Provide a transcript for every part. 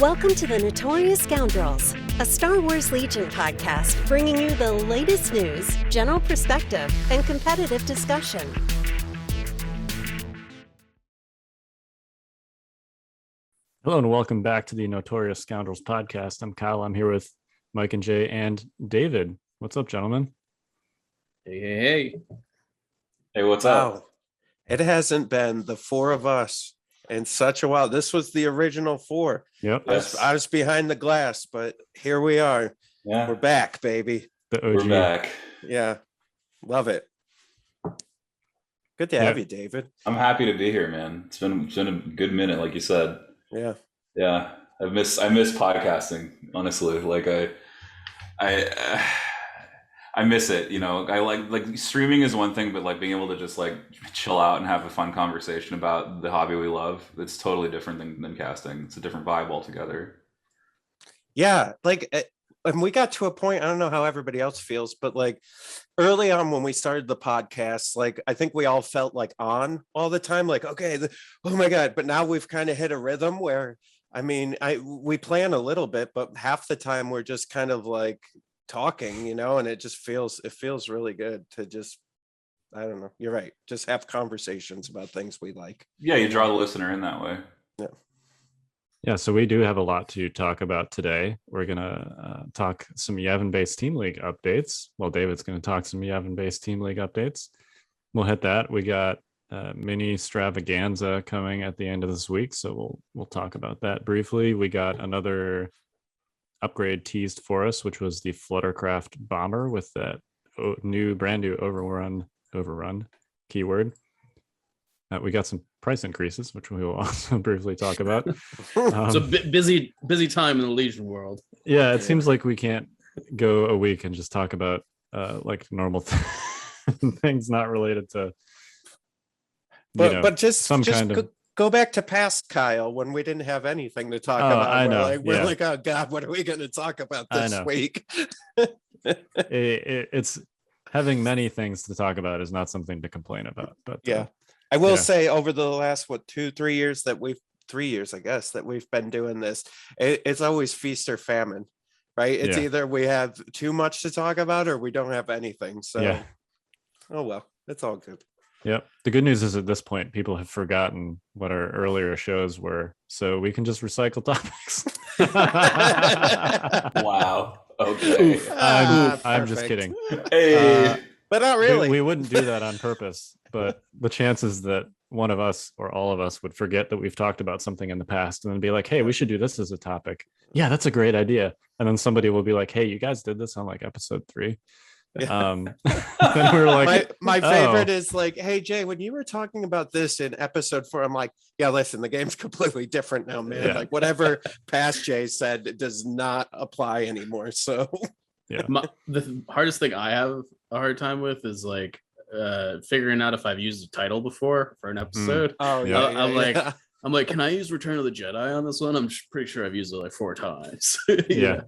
Welcome to the Notorious Scoundrels, a Star Wars Legion podcast bringing you the latest news, general perspective, and competitive discussion. Hello and welcome back to the Notorious Scoundrels podcast. I'm Kyle. I'm here with Mike and Jay and David. What's up, gentlemen? Hey. Hey, what's up? It hasn't been the four of us in such a while. This was the original four. Yep. I was behind the glass, but here we are. Yeah. We're back, baby. The OG. We're back. Yeah. Love it. Good to have you, David. I'm happy to be here, man. It's been a good minute, like you said. Yeah. Yeah. I miss podcasting, honestly. Like I miss it, you know. I like streaming is one thing, but like being able to just like chill out and have a fun conversation about the hobby we love, it's totally different than casting. It's a different vibe altogether. Yeah, like and we got to a point, I don't know how everybody else feels, but like early on when we started the podcast, like I think we all felt like on all the time, like, okay, oh my God. But now we've kind of hit a rhythm where, I mean, we plan a little bit, but half the time we're just kind of like talking, you know, and it feels really good to just, I don't know, you're right, just have conversations about things we like. Yeah, you draw the listener in that way. Yeah, so we do have a lot to talk about today. We're going to talk some Yavin-based Team League updates. Well, David's going to talk some Yavin-based Team League updates. We'll hit that. We got MiniStravaganza coming at the end of this week, so we'll talk about that briefly. We got another upgrade teased for us, which was the Flutter Craft Bomber with that brand new Overrun keyword. We got some price increases, which we will also briefly talk about. It's a busy time in the Legion world. Yeah, it seems like we can't go a week and just talk about like normal things not related to. But just kind of go back to past Kyle when we didn't have anything to talk about. I know. We're like, oh God, what are we going to talk about this week? It's having many things to talk about is not something to complain about. But yeah. I will say over the last 3 years that I guess that we've been doing this, it's always feast or famine, right? It's either we have too much to talk about or we don't have anything. So, oh well, it's all good. Yep. The good news is at this point, people have forgotten what our earlier shows were, so we can just recycle topics. Wow. Okay. I'm just kidding. Hey. But not really. We wouldn't do that on purpose, but the chances that one of us or all of us would forget that we've talked about something in the past and then be like, hey, we should do this as a topic. Yeah, that's a great idea. And then somebody will be like, hey, you guys did this on like episode 3. Then we're like, my favorite is like, hey Jay, when you were talking about this in episode 4, I'm like, yeah, listen, the game's completely different now, man. Yeah. Like whatever past Jay said, it does not apply anymore. So yeah. The hardest thing I have a hard time with is like figuring out if I've used a title before for an episode. Oh yeah. I'm like, can I use Return of the Jedi on this one? I'm pretty sure I've used it like 4 times. Yeah.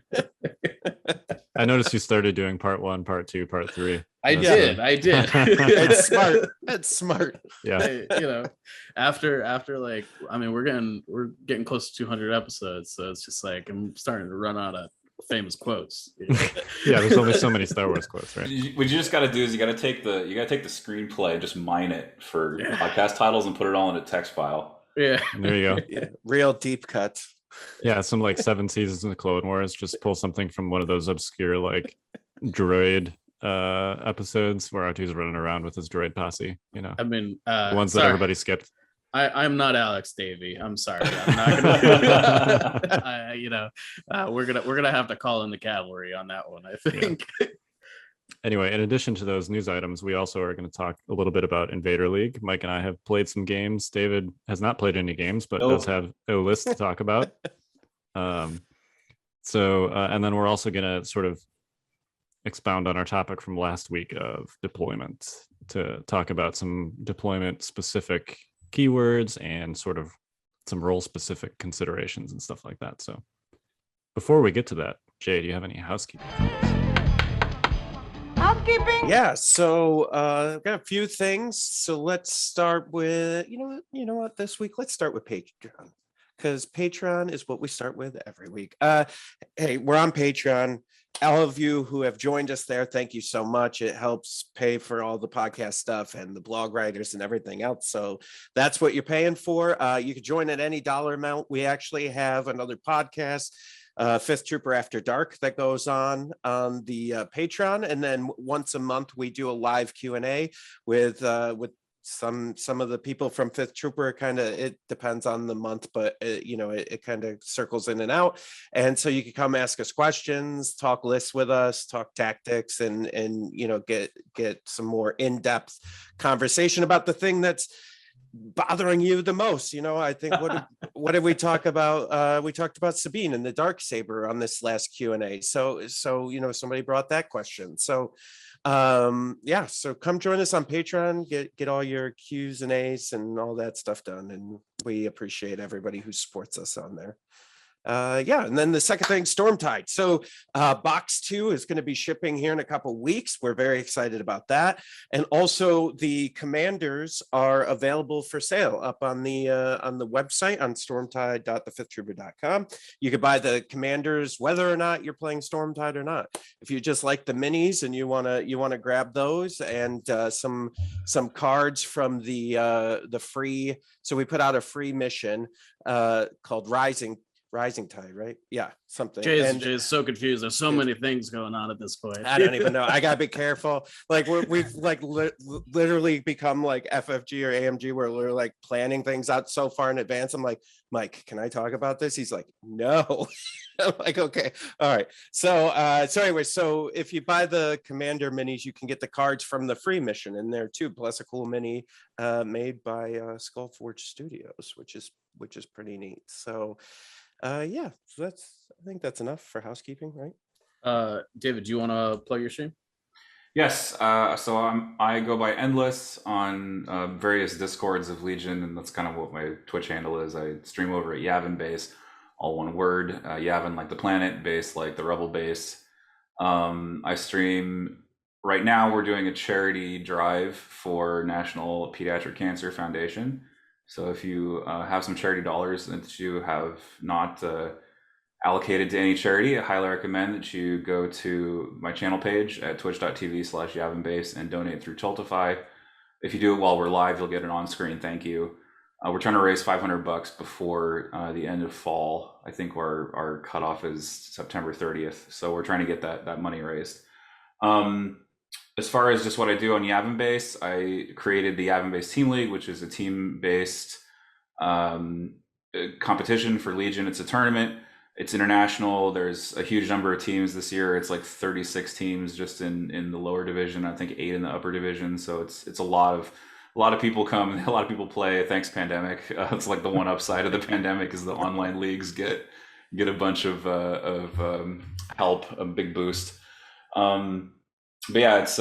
I noticed you started doing part 1, part 2, part 3. I did. It's smart. Yeah. After like, I mean, we're getting close to 200 episodes, so it's just like I'm starting to run out of famous quotes. Yeah, there's only so many Star Wars quotes, right? What you just got to do is you got to take the screenplay, just mine it for podcast titles, and put it all in a text file. Yeah, and there you go. Yeah, real deep cuts. Yeah, some like 7 seasons of the Clone Wars. Just pull something from one of those obscure like droid episodes where R2's running around with his droid posse. You know, I mean, the ones that everybody skipped. I'm not Alex Davey. I'm sorry. I'm not gonna. We're gonna have to call in the cavalry on that one, I think. Yeah. Anyway, in addition to those news items, we also are going to talk a little bit about Invader League. Mike and I have played some games. David has not played any games, but does have a list to talk about. And then we're also going to sort of expound on our topic from last week of deployment to talk about some deployment-specific keywords and sort of some role-specific considerations and stuff like that. So before we get to that, Jay, do you have any housekeeping? Yeah, so I've got a few things. So let's start with, you know what, this week, let's start with Patreon. because Patreon is what we start with every week. Hey, we're on Patreon. All of you who have joined us there, thank you so much. It helps pay for all the podcast stuff and the blog writers and everything else. So that's what you're paying for. You can join at any dollar amount. We actually have another podcast, Fifth Trooper After Dark, that goes on the Patreon. And then once a month, we do a live Q&A with some of the people from Fifth Trooper. Kind of, it depends on the month, but it kind of circles in and out. And so you can come ask us questions, talk lists with us, talk tactics, and get some more in-depth conversation about the thing that's bothering you the most. I think what did we talk about? We talked about Sabine and the Darksaber on this last Q&A. So somebody brought that question. So so come join us on Patreon, get all your Q's and A's and all that stuff done, and we appreciate everybody who supports us on there. And then the second thing, Stormtide. So box 2 is going to be shipping here in a couple weeks. We're very excited about that. And also the commanders are available for sale up on the website on stormtide.thefifthtrooper.com. You could buy the commanders whether or not you're playing Stormtide or not. If you just like the minis and you want to grab those and some cards from the free. So we put out a free mission called Rising Tide, right? Yeah, something. Jay's so confused. There's so many things going on at this point. I don't even know. I gotta be careful. Like we've like literally become like FFG or AMG, where we're like planning things out so far in advance. I'm like, Mike, can I talk about this? He's like, no. I'm like, okay, all right. So anyway, so if you buy the Commander minis, you can get the cards from the free mission in there too, plus a cool mini made by Skullforge Studios, which is pretty neat. So. So I think that's enough for housekeeping, right? David, do you want to plug your stream? Yes. So I go by Endless on various discords of Legion, and that's kind of what my Twitch handle is. I stream over at Yavin Base, all one word. Yavin like the planet, base like the rebel base. I stream right now. We're doing a charity drive for National Pediatric Cancer Foundation. So if you have some charity dollars that you have not allocated to any charity, I highly recommend that you go to my channel page at twitch.tv/YavinBase and donate through Tiltify. If you do it while we're live, you'll get an on-screen thank you. We're trying to raise $500 before the end of fall. I think our cutoff is September 30th. So we're trying to get that money raised. As far as just what I do on Yavin Base, I created the Yavin Base Team League, which is a team-based competition for Legion. It's a tournament. It's international. There's a huge number of teams this year. It's like 36 teams just in the lower division. I think 8 in the upper division. So it's a lot of people come and a lot of people play. Thanks pandemic. It's like the one upside of the pandemic is the online leagues get a bunch of help, a big boost. But yeah, it's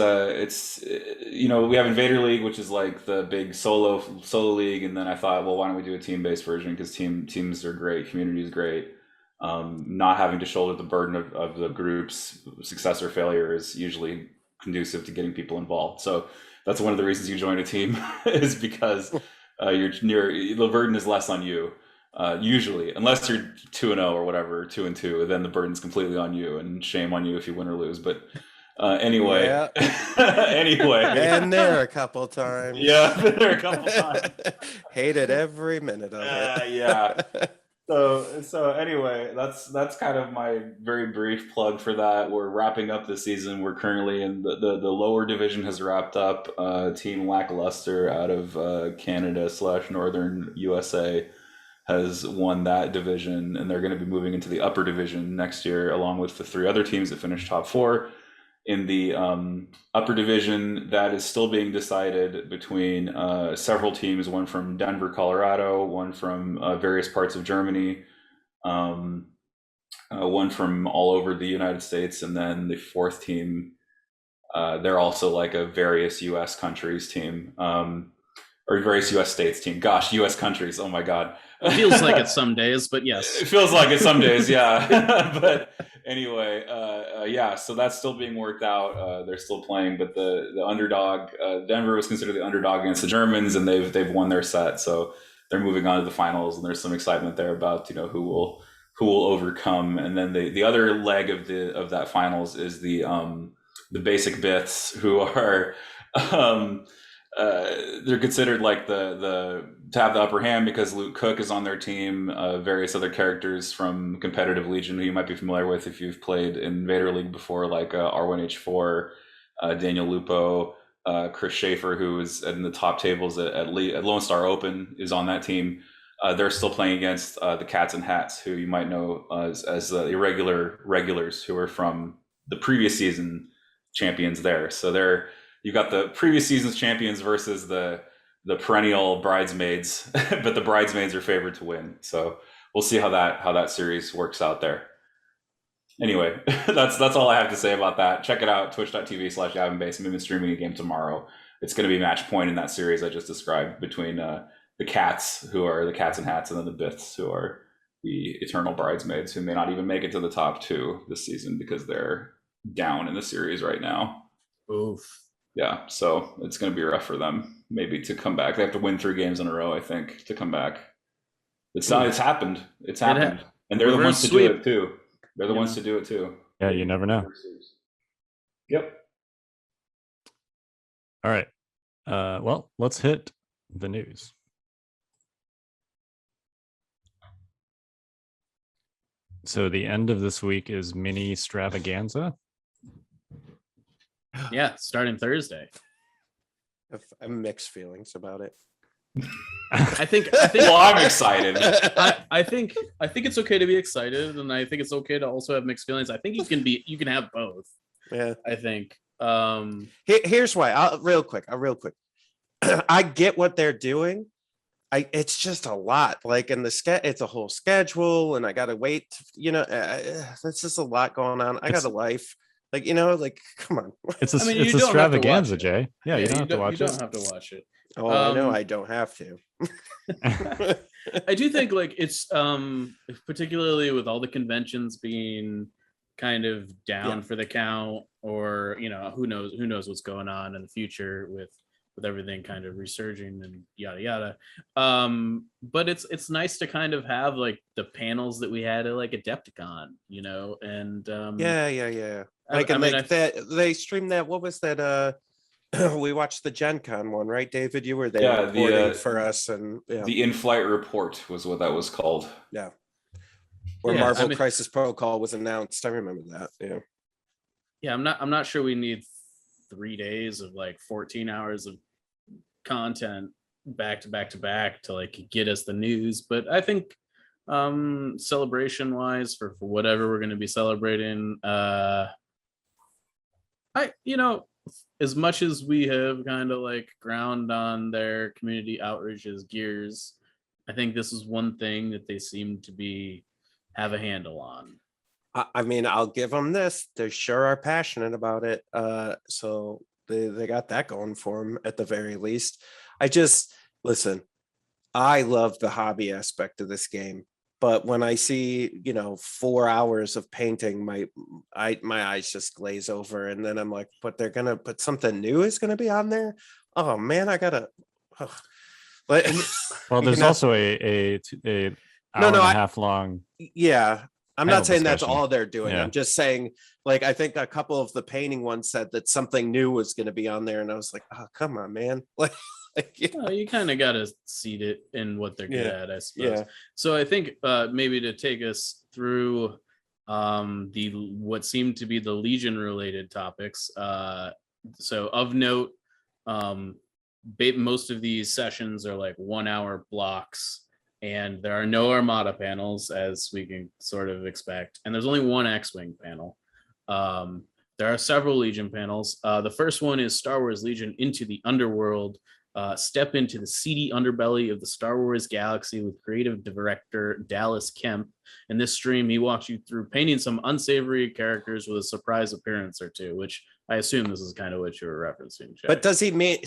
we have Invader League, which is like the big solo league, and then I thought, well, why don't we do a team-based version, because teams are great, community is great. Not having to shoulder the burden of the group's success or failure is usually conducive to getting people involved. So that's one of the reasons you join a team is because the burden is less on you. Usually, unless you're 2-0 or whatever, 2-2, then the burden's completely on you, and shame on you if you win or lose. But anyway, and there a couple times. Yeah, there a couple times. Hated every minute of it. Yeah. So anyway, that's kind of my very brief plug for that. We're wrapping up the season. We're currently in the lower division has wrapped up. Team Lackluster out of Canada/Northern USA has won that division, and they're going to be moving into the upper division next year, along with the 3 other teams that finished top 4. In the upper division, that is still being decided between several teams, one from Denver, Colorado, one from various parts of Germany, one from all over the United States, and then the 4th team, they're also like a various US countries team, or various US states team. Gosh, US countries, oh my God. It feels like it some days, but yes. It feels like it some days, yeah. But anyway, so that's still being worked out. They're still playing, but the underdog, Denver was considered the underdog against the Germans, and they've won their set. So they're moving on to the finals, and there's some excitement there about who will overcome. And then the other leg of that finals is the basic bits, who are they're considered like the to have the upper hand because Luke Cook is on their team. Various other characters from competitive Legion who you might be familiar with if you've played Invader League before, like R1H4, Daniel Lupo, Chris Schaefer, who is in the top tables at Lone Star Open, is on that team. They're still playing against the Cats and Hats, who you might know as the irregular regulars, who are from the previous season champions there. So you've got the previous season's champions versus the perennial bridesmaids, but the bridesmaids are favored to win. So we'll see how that series works out there. Anyway, that's all I have to say about that. Check it out, twitch.tv/YavinBase. I'm even streaming a game tomorrow. It's going to be match point in that series I just described between the Cats, who are the Cats and Hats, and then the Biths, who are the eternal bridesmaids, who may not even make it to the top 2 this season because they're down in the series right now. Oof. Yeah, so it's going to be rough for them maybe to come back. They have to win 3 games in a row, I think, to come back. It's happened. It's happened. And they're the ones to do it too. They're the ones to do it too. Yeah, you never know. Yep. All right. Well, let's hit the news. So the end of this week is MiniStravaganza. Yeah, starting Thursday. I have mixed feelings about it. I think. Well, I'm excited. I think it's okay to be excited, and I think it's okay to also have mixed feelings. I think you can have both. Yeah, I think. Here's why. I'll real quick. I get what they're doing. It's just a lot. Like in the it's a whole schedule, and I gotta wait. That's just a lot going on. I got a life. Like, come on. It's a extravaganza, Jay. Yeah, you don't have to watch it. You don't have to watch it. Oh, I know I don't have to. I do think like it's particularly with all the conventions being kind of down for the count, or who knows what's going on in the future with everything kind of resurging and yada yada. But it's nice to kind of have like the panels that we had at like Adepticon, and yeah. They streamed that. What was that? We watched the Gen Con one, right, David? You were there reporting for us, and the in-flight report was what that was called. Yeah, where Marvel Crisis Protocol was announced. I remember that. Yeah, I'm not sure we need 3 days of like 14 hours of content back to back to like get us the news, but I think celebration wise for whatever we're going to be celebrating, as much as we have kind of like ground on their community outreach's gears, I think this is one thing that they seem to have a handle on. I mean, I'll give them this. They sure are passionate about it. So they got that going for them at the very least. Listen, I love the hobby aspect of this game. But when I see, 4 hours of painting, my eyes just glaze over. And then I'm like, but they're going to put something new is going to be on there. Oh, man, I got to. But well, there's also a hour and a half long. Yeah. I'm not saying that's all they're doing. Yeah. I'm just saying, like, I think a couple of the painting ones said that something new was going to be on there. And I was like, oh, come on, man. You kind of got to seed it in what they're good at, I suppose. Yeah. So I think maybe to take us through what seemed to be the Legion related topics. So of note, most of these sessions are like 1 hour blocks, and there are no Armada panels, as we can sort of expect. And there's only one X-Wing panel. There are several Legion panels. The first one is Star Wars Legion Into the Underworld. Step into the seedy underbelly of the Star Wars galaxy with creative director Dallas Kemp. In this stream, he walks you through painting some unsavory characters with a surprise appearance or two, which I assume this is kind of what you were referencing, Jay. But does he mean,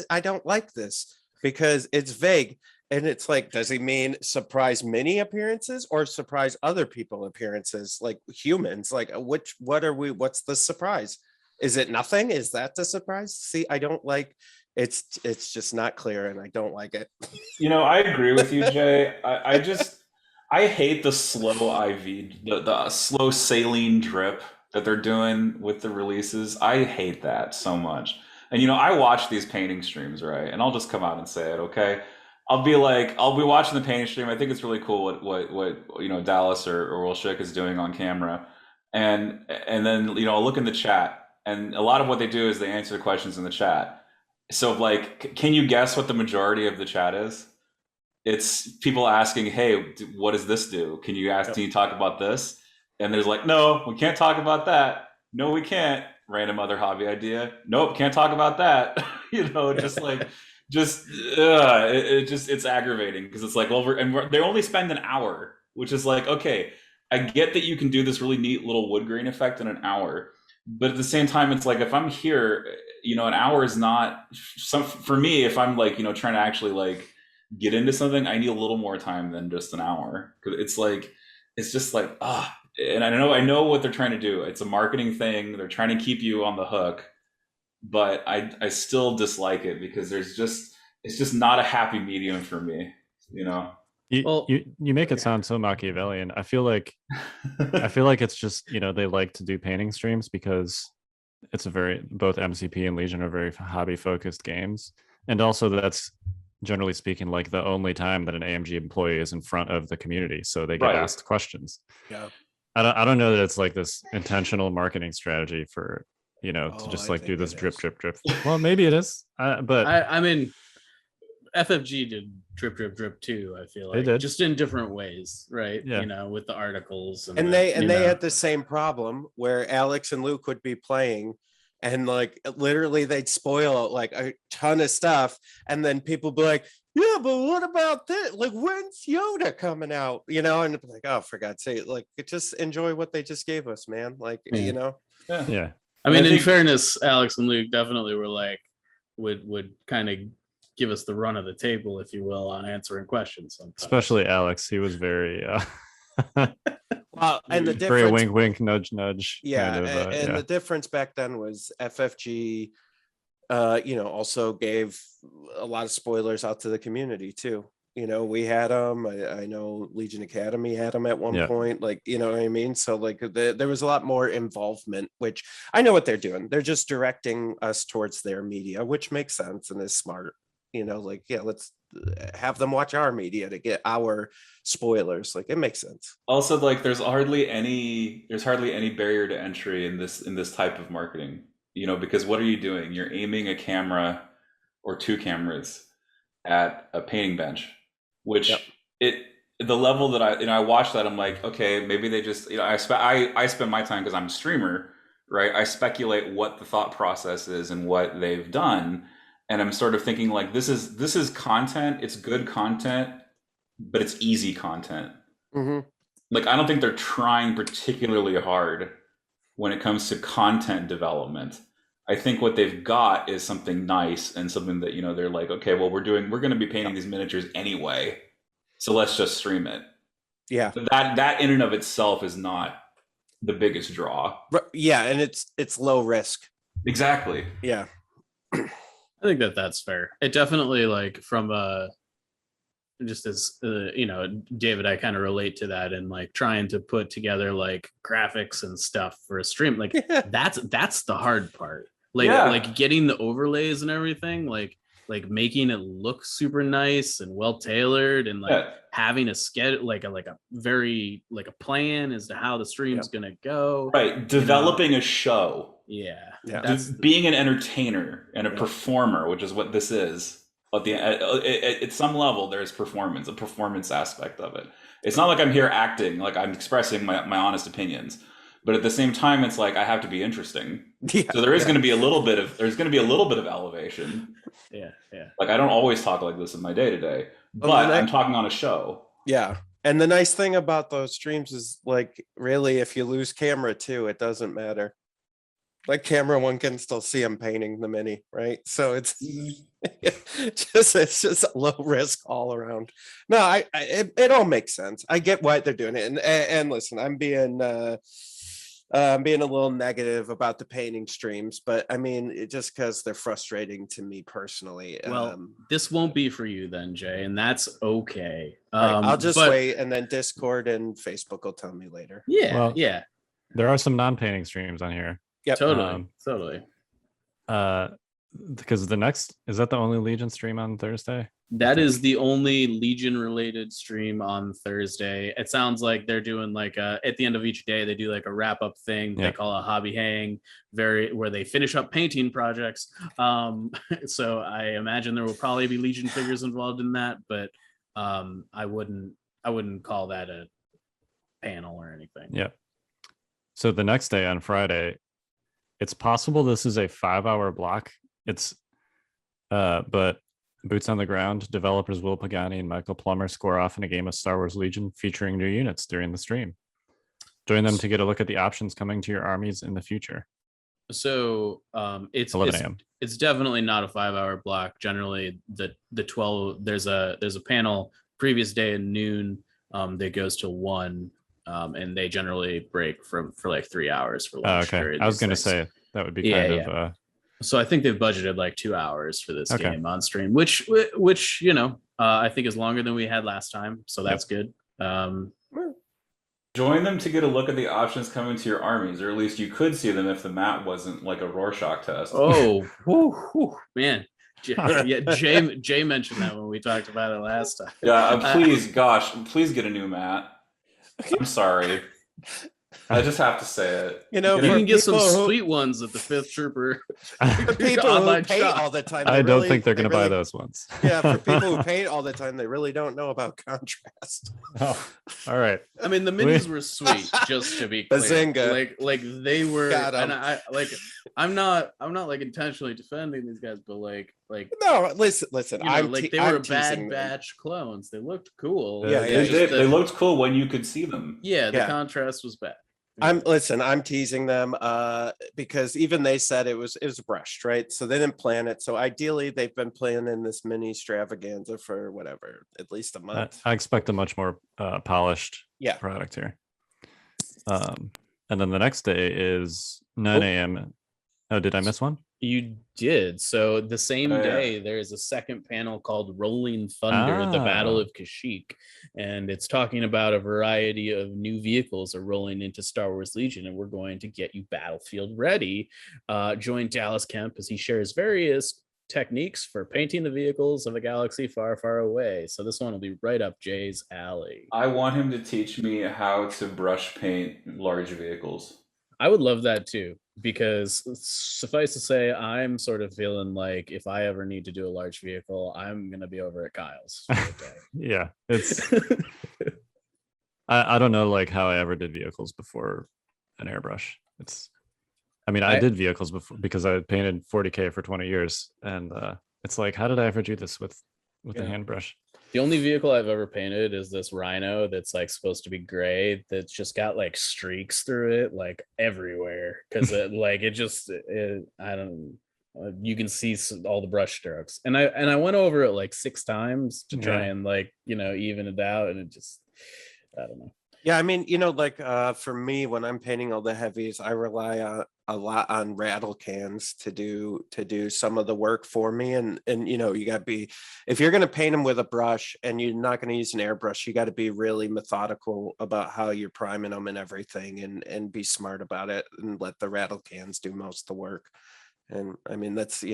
I don't like this because it's vague. And it's like, does he mean surprise mini appearances or surprise other people appearances, like humans? Like, what's the surprise? Is it nothing? Is that the surprise? See, I don't like it's just not clear, and I don't like it. I agree with you, Jay. I hate the slow IV, the slow saline drip that they're doing with the releases. I hate that so much. And I watch these painting streams, right? And I'll just come out and say it, okay? I'll be watching the painting stream. I think it's really cool what Dallas or Wilshik is doing on camera. And then I'll look in the chat, and a lot of what they do is they answer the questions in the chat. So can you guess what the majority of the chat is? It's people asking, hey, what does this do? Can you talk about this? And there's no, we can't talk about that. No, we can't. Random other hobby idea. Nope, can't talk about that. It's aggravating, because it's they only spend an hour, which is okay, I get that you can do this really neat little wood grain effect in an hour. But at the same time, it's if I'm here, an hour is not for me. If I'm trying to actually get into something, I need a little more time than just an hour. Because it's just and I know what they're trying to do. It's a marketing thing. They're trying to keep you on the hook, but I still dislike it, because it's just not a happy medium for me. You make it sound so Machiavellian. I feel like it's just they like to do painting streams because it's both MCP and Legion are very hobby focused games, and also that's generally speaking the only time that an AMG employee is in front of the community, so they get asked questions. Yeah, I don't know that it's this intentional marketing strategy for to just do this drip. Well, maybe it is, but I mean, FFG did drip too. I feel they did, just in different ways, right? Yeah. With the articles and they had the same problem where Alex and Luke would be playing, and literally they'd spoil a ton of stuff, and then people be like, yeah, but what about this? When's Yoda coming out? And it's oh, for God's sake, just enjoy what they just gave us, man. Yeah. I mean, in fairness, Alex and Luke definitely were would kind of give us the run of the table, if you will, on answering questions sometimes. Especially Alex. He was very well, and the very difference, wink wink nudge nudge. Yeah, the difference back then was FFG also gave a lot of spoilers out to the community too. We had them. I know Legion Academy had them at one point. You know what I mean? So there was a lot more involvement, which I know what they're doing. They're just directing us towards their media, which makes sense and is smart. Let's have them watch our media to get our spoilers. It makes sense. Also, there's hardly any barrier to entry in this type of marketing. Because what are you doing? You're aiming a camera or two cameras at a painting bench, which the level that I watch that, I'm okay, maybe they just I spend my time, because I'm a streamer, right? I speculate what the thought process is and what they've done. And I'm sort of thinking this is content. It's good content, but it's easy content. Mm-hmm. I don't think they're trying particularly hard when it comes to content development. I think what they've got is something nice and something that, they're okay, well, we're going to be painting these miniatures anyway, so let's just stream it. Yeah. But that in and of itself is not the biggest draw. Yeah. And it's low risk. Exactly. Yeah. I think that's fair. It definitely from just as David, I kind of relate to that, and trying to put together graphics and stuff for a stream. That's the hard part. Getting the overlays and everything, making it look super nice and well tailored, and having a schedule, a very a plan as to how the stream's gonna go. Right, developing a show. Yeah. Being an entertainer and a performer, which is what this is. But at some level, there's a performance aspect of it. It's not I'm here acting, I'm expressing my honest opinions. But at the same time, it's I have to be interesting. Yeah, so there is going to be a little bit of elevation. Yeah. I don't always talk like this in my day to day, but I'm talking on a show. Yeah. And the nice thing about those streams is really, if you lose camera too, it doesn't matter. Camera one can still see him painting the mini, right? So it's just low risk all around. No, it all makes sense. I get why they're doing it, and listen, I'm being being a little negative about the painting streams, but I mean, just because they're frustrating to me personally. Well, this won't be for you then, Jay, and that's okay. Right, I'll just wait, and then Discord and Facebook will tell me later. Yeah, Well, yeah. There are some non-painting streams on here. Yep. Totally. Because is that the only Legion stream on Thursday? That is the only Legion related stream on Thursday. It sounds like they're doing like at the end of each day, they do like a wrap up thing. They call a hobby hang, where they finish up painting projects. So I imagine there will probably be Legion figures involved in that, but I wouldn't call that a panel or anything. Yeah. So the next day on Friday, it's possible this is a 5-hour block. It's but boots on the ground, developers Will Pagani and Michael Plummer square off in a game of Star Wars Legion featuring new units during the stream. Join them to get a look at the options coming to your armies in the future. So it's 11 a.m. It's definitely not a 5-hour block. Generally, the 12 there's a panel previous day at noon that goes to 1, and they generally break for like 3 hours for lunch. Okay, I was going to say that would be kind of. So I think they've budgeted like 2 hours for this game on stream, which I think is longer than we had last time. So that's good. Join them to get a look at the options coming to your armies, or at least you could see them if the map wasn't like a Rorschach test. Oh, man. Jay mentioned that when we talked about it last time. Yeah, please get a new mat. I'm sorry. I just have to say it. You can get some sweet ones at the 5th Trooper. For people who paint all the time, I don't think they're going to buy those ones. Yeah, for people who paint all the time, they really don't know about contrast. Oh, all right. I mean, the minis were sweet, just to be clear. Bazinga. Like they were, and I'm not like intentionally defending these guys, but like no, listen. They were Bad Batch clones. They looked cool. Yeah, they looked cool when you could see them. Yeah, the contrast was bad. I'm teasing them because even they said it was brushed, right? So they didn't plan it. So ideally they've been planning this MiniStravaganza for whatever, at least a month. I expect a much more polished product here. And then the next day is 9 a.m. Oh, did I miss one? You did. So the same day, there is a second panel called Rolling Thunder, the Battle of Kashyyyk. And it's talking about a variety of new vehicles are rolling into Star Wars Legion, and we're going to get you battlefield ready. Join Dallas Kemp as he shares various techniques for painting the vehicles of a galaxy far, far away. So this one will be right up Jay's alley. I want him to teach me how to brush paint large vehicles. I would love that too, because suffice to say, I'm sort of feeling like if I ever need to do a large vehicle, I'm going to be over at Kyle's. Yeah, it's. I don't know like how I ever did vehicles before an airbrush. I did vehicles before because I painted 40K for 20 years, and it's like, how did I ever do this with a hand brush? The only vehicle I've ever painted is this Rhino that's like supposed to be gray. That's just got like streaks through it, like everywhere. Because I don't. You can see all the brush strokes, and I went over it like 6 times to try and even it out, and it just, I don't know. Yeah, I mean, for me, when I'm painting all the heavies, I rely a lot on rattle cans to do some of the work for me. And you got to be, if you're going to paint them with a brush and you're not going to use an airbrush, you got to be really methodical about how you're priming them and everything, and be smart about it and let the rattle cans do most of the work. And I mean, that's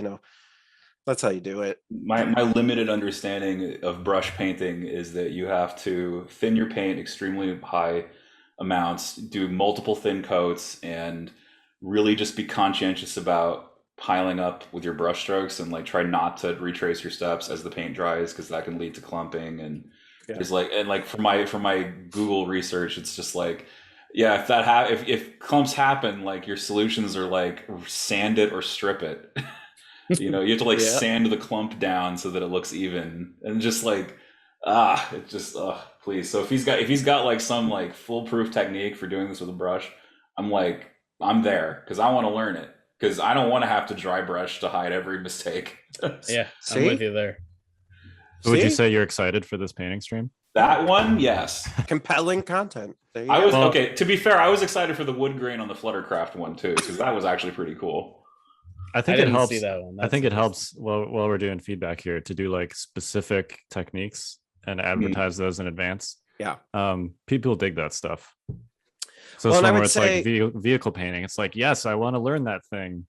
how you do it. My limited understanding of brush painting is that you have to thin your paint extremely high amounts, do multiple thin coats, and really just be conscientious about piling up with your brush strokes, and like try not to retrace your steps as the paint dries, because that can lead to clumping. And there's for my Google research, it's just like, yeah, if clumps happen, like your solutions are like sand it or strip it. You have to sand the clump down so that it looks even, and just please. So if he's got like some like foolproof technique for doing this with a brush, I'm there, because I want to learn it, because I don't want to have to dry brush to hide every mistake. Yeah, I'm with you there. So would you say you're excited for this painting stream? That one, yes. Compelling content. There you I go. was okay. To be fair, I was excited for the wood grain on the Flutter Craft one too, because that was actually pretty cool. I think I it didn't helps. see that one. I think it helps while we're doing feedback here to do like specific techniques and advertise those in advance. Yeah. People dig that stuff. So Well, it's and I one where would it's say- like vehicle painting. It's like, yes, I want to learn that thing.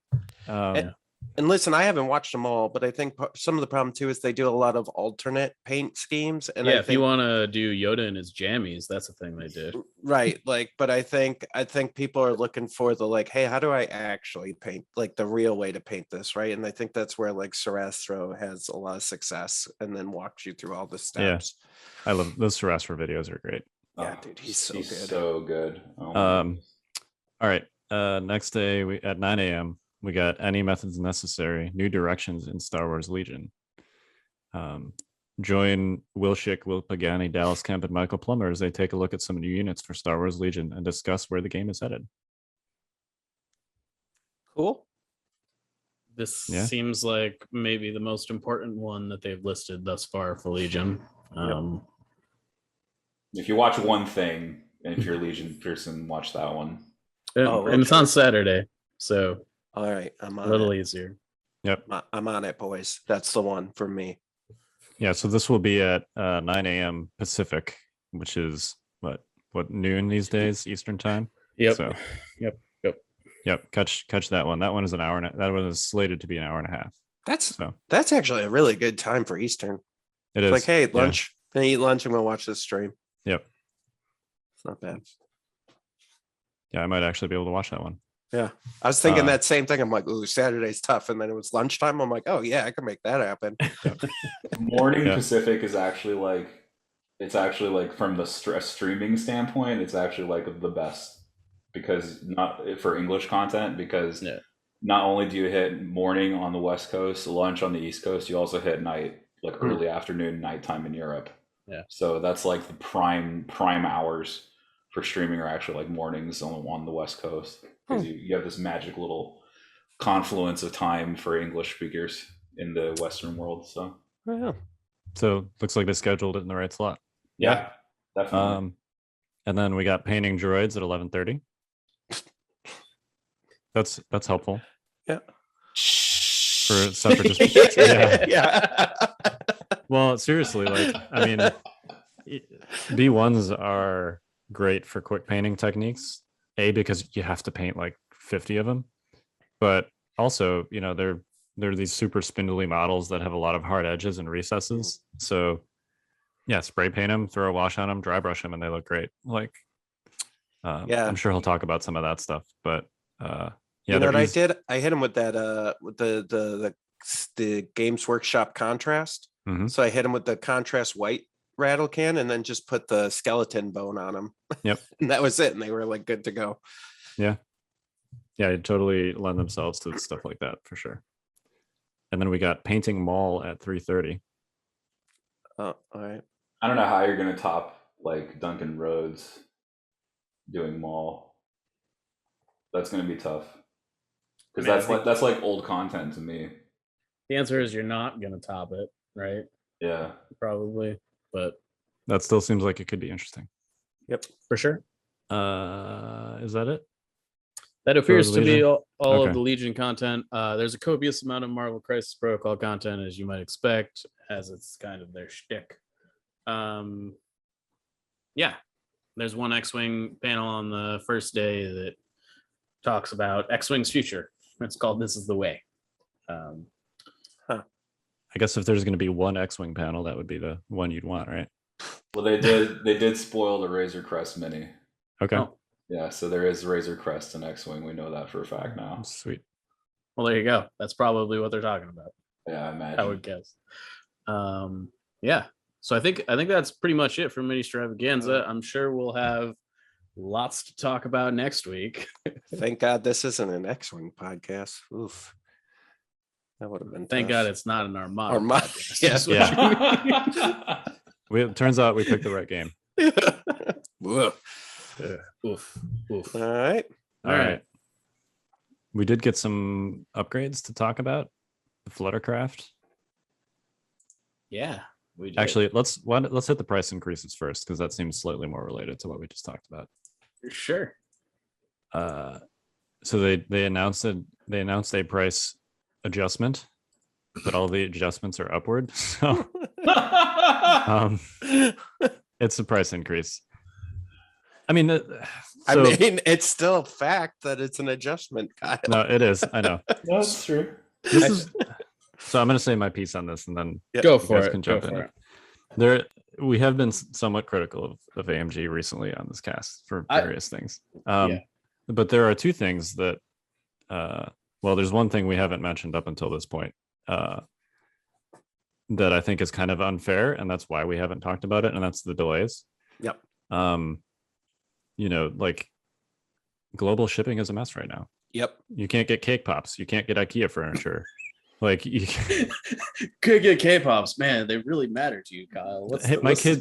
And listen, I haven't watched them all, but I think some of the problem too is they do a lot of alternate paint schemes. And yeah, I if think, you want to do Yoda and his jammies, that's a thing they did. right, like, but I think people are looking for the like, hey, how do I actually paint like the real way to paint this, right? And I think that's where like Sarastro has a lot of success, and then walks you through all the steps. I love those Sarastro videos are great. Yeah, dude, he's so good. So good. Oh, All right. Next day at 9 a.m. we got Any Methods Necessary, New Directions in Star Wars Legion. Join Will Schick, Will Pagani, Dallas Kemp, and Michael Plummer as they take a look at some new units for Star Wars Legion and discuss where the game is headed. Cool. This Yeah. seems like maybe the most important one that they've listed thus far for Legion. If you watch one thing, and if you're a Legion person, watch that one. And it's on Saturday, so All right, I'm a on little it. Oh, easier. Yep. I'm on it, boys. That's the one for me. Yeah. So this will be at 9 a.m. Pacific, which is what noon these days Eastern time. Yep. So, Yep. Catch that one. That one is an hour and that one is slated to be an hour and a half. That's actually a really good time for Eastern. It It's is like, hey, yeah. lunch. Gonna eat lunch. I'm gonna watch this stream. Yep. It's not bad. Yeah, I might actually be able to watch that one. Yeah, I was thinking Uh, that same thing. I'm like, ooh, Saturday's tough, and then it was lunchtime. I'm like, oh yeah, I can make that happen. Morning Yeah. Pacific is actually like, it's actually like from the streaming standpoint, it's actually like the best, because not for English content, because not only do you hit morning on the West Coast, lunch on the East Coast, you also hit night, like early afternoon, nighttime in Europe. Yeah. So that's like the prime hours for streaming are actually like mornings on the West Coast, because you have this magic little confluence of time for English speakers in the Western world. So Yeah. So looks like they scheduled it in the right slot. yeah, definitely. And then we got Painting Droids at 11:30. That's helpful. Yeah. For separate Yeah. Well, seriously, like I mean, B1s are great for quick painting techniques. Because you have to paint like 50 of them, but also, you know, they're these super spindly models that have a lot of hard edges and recesses. So yeah, spray paint them, throw a wash on them, dry brush them, and they look great. Like, I'm sure he'll talk about some of that stuff, but yeah, you know what I did? I hit him with that with the Games Workshop contrast. Mhm. So I hit him with the contrast white rattle can, and then just put the skeleton bone on him. Yep. And that was it, and they were like good to go. Yeah, it totally lend themselves to stuff like that for sure. And then we got Painting Mall at 3:30. Oh, all right. I don't know how you're gonna top like Duncan Rhodes doing Mall. That's gonna be tough, because that's like old content to me. The answer is you're not gonna top it, right? Yeah, Probably, but That still seems like it could be interesting. Yep. for sure. Is that it? That appears to be Legion? all Okay. of the Legion content. There's a copious amount of Marvel Crisis Protocol content, as you might expect, as it's kind of their shtick. Yeah, there's one X-Wing panel on the first day that talks about X-Wing's future. It's called "This Is the Way." I guess if there's going to be one X-Wing panel, that would be the one you'd want, right? well they did spoil the Razor Crest Mini. Okay. Oh. Yeah, so there is Razor Crest and X-Wing. We know that for a fact now. Sweet. Well, there you go. That's probably what they're talking about. Yeah, I imagine. I would guess. Yeah. So I think that's pretty much it for MiniStravaganza. I'm sure we'll have lots to talk about next week. Thank God this isn't an X-Wing podcast. Oof. That would have been Thank tough. God it's not an Armada. Armada, podcast. yes. Yeah. It turns out we picked the right game. Whoa. Oof. Oof. All right. All right. We did get some upgrades to talk about. The Flutter Craft. Yeah. We did. Actually, let's hit the price increases first, because that seems slightly more related to what we just talked about. Sure. So they announced a price adjustment, but all the adjustments are upward. So it's a price increase. I mean, it's still a fact that it's an adjustment, Kyle. No, it is. I know. That's true. So I'm going to say my piece on this, and then Go you for guys it. can jump Go in. for it. We have been somewhat critical of AMG recently on this cast for various things. But there are two things that, there's one thing we haven't mentioned up until this point that I think is kind of unfair, and that's why we haven't talked about it, and that's the delays. Yep. Like global shipping is a mess right now. Yep. You can't get cake pops. You can't get IKEA furniture. Like you could get K-pops, man. They really matter to you, Kyle.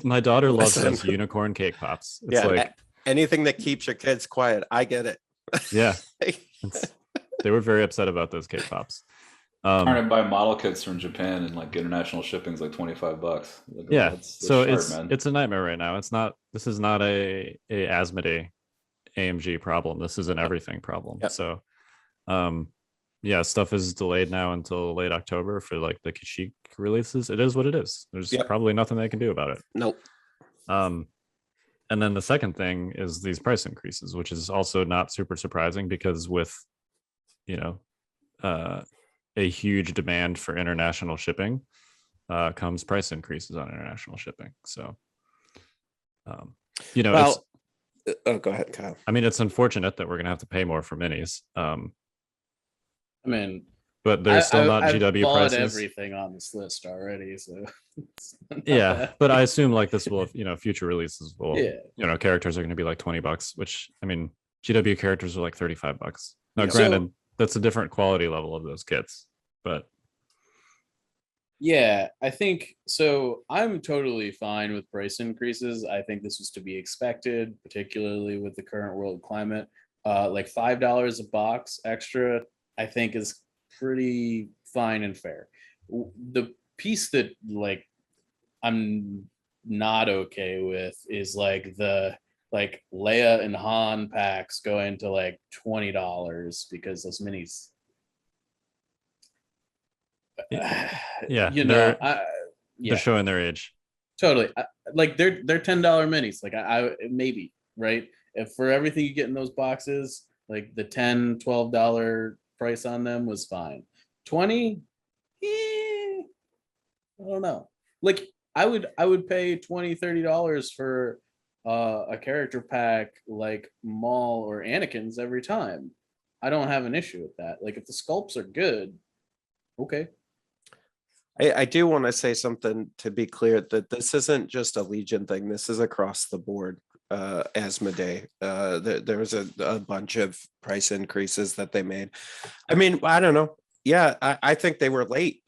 My daughter loves those unicorn cake pops. It's like anything that keeps your kids quiet. I get it. Yeah, they were very upset about those cake pops. Trying to buy model kits from Japan and like international shipping is like $25. Like, yeah, that's so sharp, it's a nightmare right now. This is not a Asmodee AMG problem. This is an everything problem. Yep. So, stuff is delayed now until late October for like the Kashyyyk releases. It is what it is. There's probably nothing they can do about it. Nope. And then the second thing is these price increases, which is also not super surprising because with, a huge demand for international shipping comes price increases on international shipping. So, go ahead, Kyle. I mean, it's unfortunate that we're going to have to pay more for minis. But there's still not GW prices. Everything on this list already, so but I assume like this will, future releases will, characters are going to be like $20, which I mean, GW characters are like $35. Now, granted, that's a different quality level of those kits, but I think so. I'm totally fine with price increases. I think this was to be expected, particularly with the current world climate. Like $5 a box extra, I think is pretty fine and fair. The piece that like I'm not okay with is like the Leia and Han packs going to like $20 because those minis. They're showing their age. Totally, like they're $10 minis. Like I maybe right if for everything you get in those boxes, like the $10-$12 price on them was fine. 20, I don't know. Like I would pay $20-$30 for a character pack like Maul or Anakin's every time. I don't have an issue with that. Like if the sculpts are good, okay. I do want to say something to be clear that this isn't just a Legion thing. This is across the board. Asmodee. There was a bunch of price increases that they made. I mean, I don't know. Yeah, I think they were late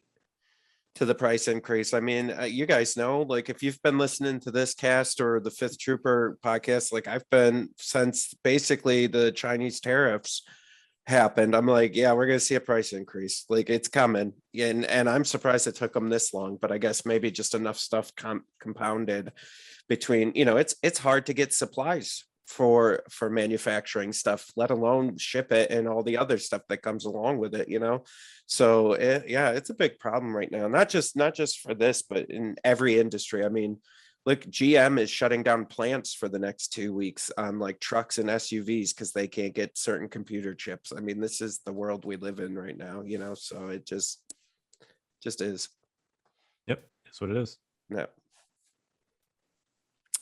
to the price increase. I mean, you guys know, like if you've been listening to this cast or the Fifth Trooper podcast, like I've been since basically the Chinese tariffs happened. I'm like, yeah, we're gonna see a price increase. Like it's coming, and I'm surprised it took them this long. But I guess maybe just enough stuff compounded between. It's hard to get supplies for manufacturing stuff, let alone ship it and all the other stuff that comes along with it. So it's a big problem right now. Not just for this, but in every industry. I mean, look, GM is shutting down plants for the next 2 weeks on like trucks and SUVs because they can't get certain computer chips. I mean, this is the world we live in right now, so it just is. Yep, that's what it is.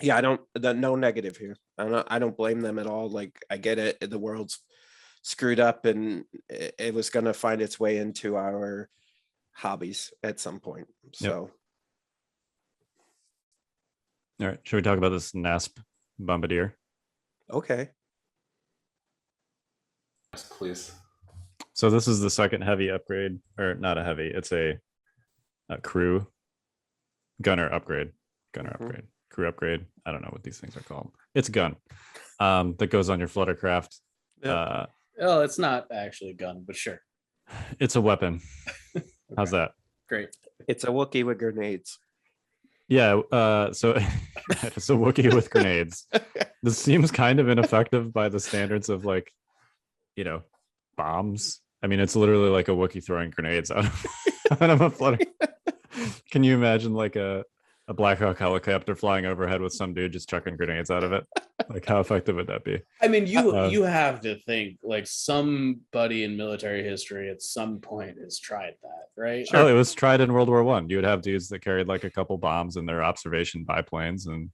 Yeah, no negative here. I don't blame them at all. Like I get it. The world's screwed up and it was going to find its way into our hobbies at some point. So. All right, should we talk about this NASP Bombardier? Okay. Yes, please. So this is the second heavy upgrade, or not a heavy, it's a crew gunner upgrade. Crew upgrade. I don't know what these things are called. It's a gun that goes on your Flutter Craft. Yep. It's not actually a gun, but sure. It's a weapon. Okay. How's that? Great. It's a Wookiee with grenades. Yeah, so it's a Wookiee with grenades. This seems kind of ineffective by the standards of like, bombs. I mean, it's literally like a Wookiee throwing grenades out of a flutter. Can you imagine like a Black Hawk helicopter flying overhead with some dude just chucking grenades out of it? Like, how effective would that be? I mean, you have to think like somebody in military history at some point has tried that, right? Sure. Oh, it was tried in World War One. You would have dudes that carried like a couple bombs in their observation biplanes, and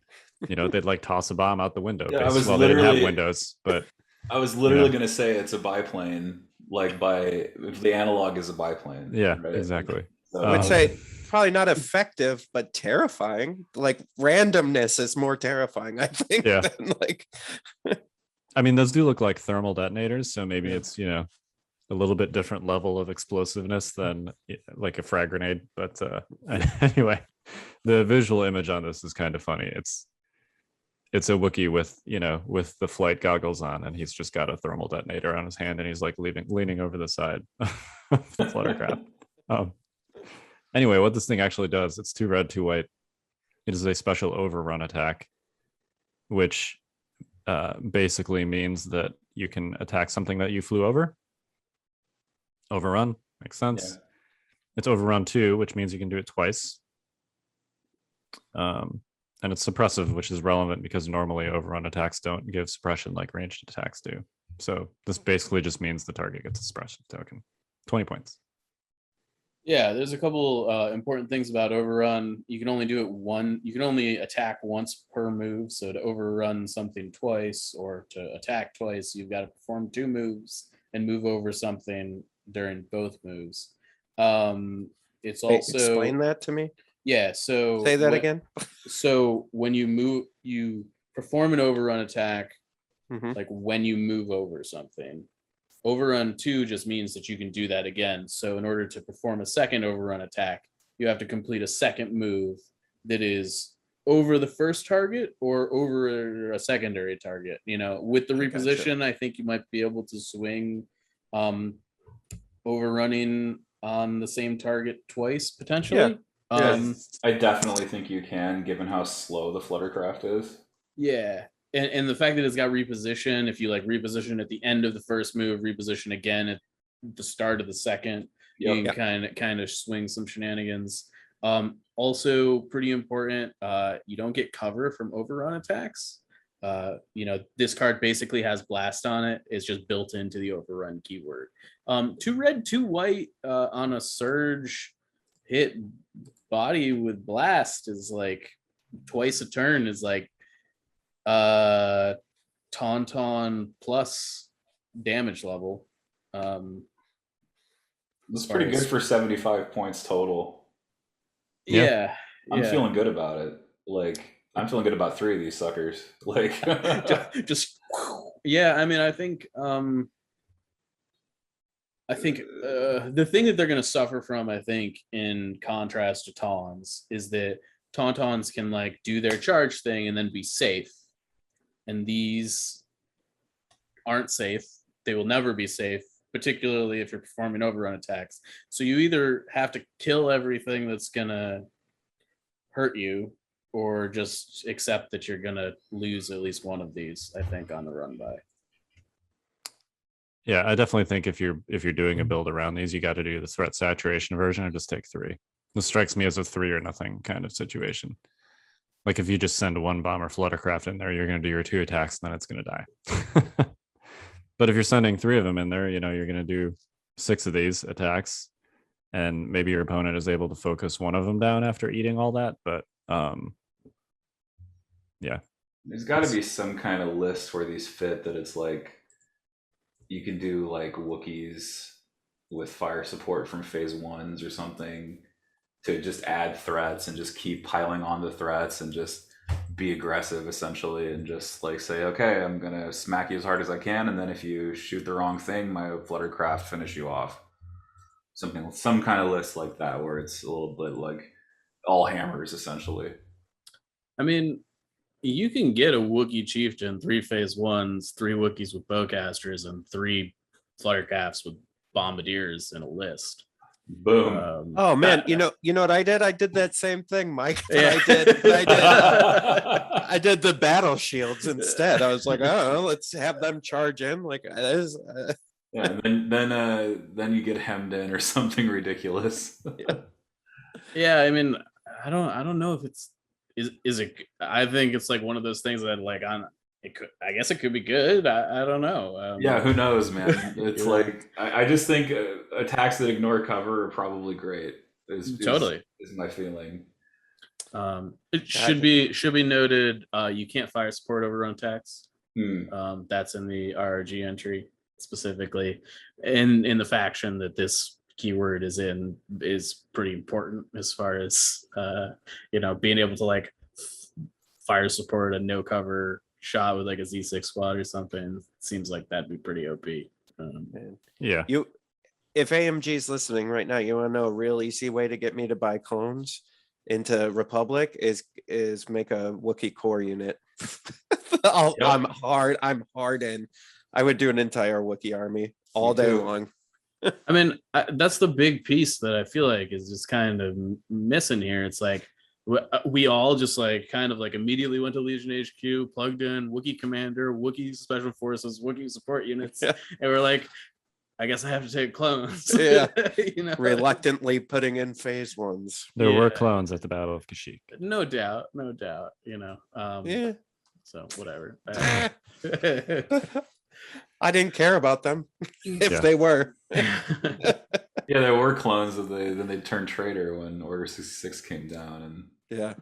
they'd like toss a bomb out the window. Yeah, they didn't have windows, but I was literally going to say it's a biplane, like if the analog is a biplane. Yeah, right? Exactly. So, I would say probably not effective, but terrifying. Like randomness is more terrifying, I think. Yeah. Than like. I mean, those do look like thermal detonators, so maybe it's a little bit different level of explosiveness than like a frag grenade. But anyway, the visual image on this is kind of funny. It's a Wookiee with the flight goggles on, and he's just got a thermal detonator on his hand, and he's like leaning over the side of the Fluttercraft. Anyway, what this thing actually does, it's 2 red, 2 white. It is a special overrun attack, which basically means that you can attack something that you flew over. Overrun, makes sense. Yeah. It's overrun 2, which means you can do it twice. And it's suppressive, which is relevant because normally overrun attacks don't give suppression like ranged attacks do. So this basically just means the target gets a suppression token. 20 points. Yeah, there's a couple important things about overrun. You can only do it you can only attack once per move. So to overrun something twice or to attack twice, you've got to perform 2 moves and move over something during both moves. It's also explain that to me. Yeah, so say that again. So when you perform an overrun attack, like when you move over something. Overrun 2 just means that you can do that again. So in order to perform a second overrun attack, you have to complete a second move that is over the first target or over a secondary target. With the reposition, I think you might be able to swing overrunning on the same target twice potentially. Yeah. I definitely think you can, given how slow the Fluttercraft is. Yeah. And the fact that it's got reposition, if you like reposition at the end of the first move, reposition again at the start of the second, you can kind of swing some shenanigans. Also pretty important, you don't get cover from overrun attacks. This card basically has blast on it. It's just built into the overrun keyword. 2 red, 2 white on a surge hit body with blast is like twice a turn is like Tauntaun plus damage level. It's pretty good for 75 points total. Yeah. I'm feeling good about it. Like, I'm feeling good about 3 of these suckers. Like, just yeah. I mean, I think the thing that they're going to suffer from, I think, in contrast to Tauns, is that Tauntauns can like do their charge thing and then be safe. And these aren't safe. They will never be safe, particularly if you're performing overrun attacks. So you either have to kill everything that's going to hurt you or just accept that you're going to lose at least one of these, I think, on the run by. Yeah, I definitely think if you're doing a build around these, you got to do the threat saturation version and just take 3. This strikes me as a 3 or nothing kind of situation. Like if you just send 1 bomber Fluttercraft in there, you're going to do your 2 attacks and then it's going to die. But if you're sending 3 of them in there, you're going to do 6 of these attacks, and maybe your opponent is able to focus 1 of them down after eating all that. But yeah, there's got to be some kind of list where these fit, that it's like you can do like Wookiees with fire support from phase 1s or something, to just add threats and just keep piling on the threats and just be aggressive essentially, and just like say, okay, I'm gonna smack you as hard as I can, and then if you shoot the wrong thing, my Fluttercraft finish you off. Some kind of list like that, where it's a little bit like all hammers essentially. I mean, you can get a Wookiee chieftain, 3 phase 1s, 3 Wookiees with bowcasters, and 3 Fluttercrafts with bombardiers in a list. Boom. Oh man, you know what I did? I did that same thing, Mike. Yeah. I did the battle shields instead. I was like, oh, let's have them charge in. Like this. Yeah, and then you get hemmed in or something ridiculous. Yeah, I mean, I don't know if it's is it. I think it's like one of those things that like on it could. I guess it could be good. I don't know. Yeah, who knows, man? It's like I just think attacks that ignore cover are probably great. Totally is my feeling. It should be noted. You can't fire support overrun attacks. That's in the RRG entry specifically, in the faction that this keyword is in is pretty important as far as being able to like fire support a no cover shot with like a Z6 squad or something. Seems like that'd be pretty OP. Yeah. If AMG's listening right now, you want to know a real easy way to get me to buy clones into Republic is make a Wookiee core unit. I'm hard in. I would do an entire Wookiee army all day long. I mean, that's the big piece that I feel like is just kind of missing here. It's like we all just like kind of like immediately went to Legion HQ, plugged in Wookiee Commander, Wookiee Special Forces, Wookiee support units, and we're like, I guess I have to take clones. Yeah, reluctantly putting in phase ones. There were clones at the Battle of Kashyyyk. No doubt. Yeah. So whatever. I didn't care about them if they were. Yeah, there were clones of then they turned traitor when Order 66 came down, and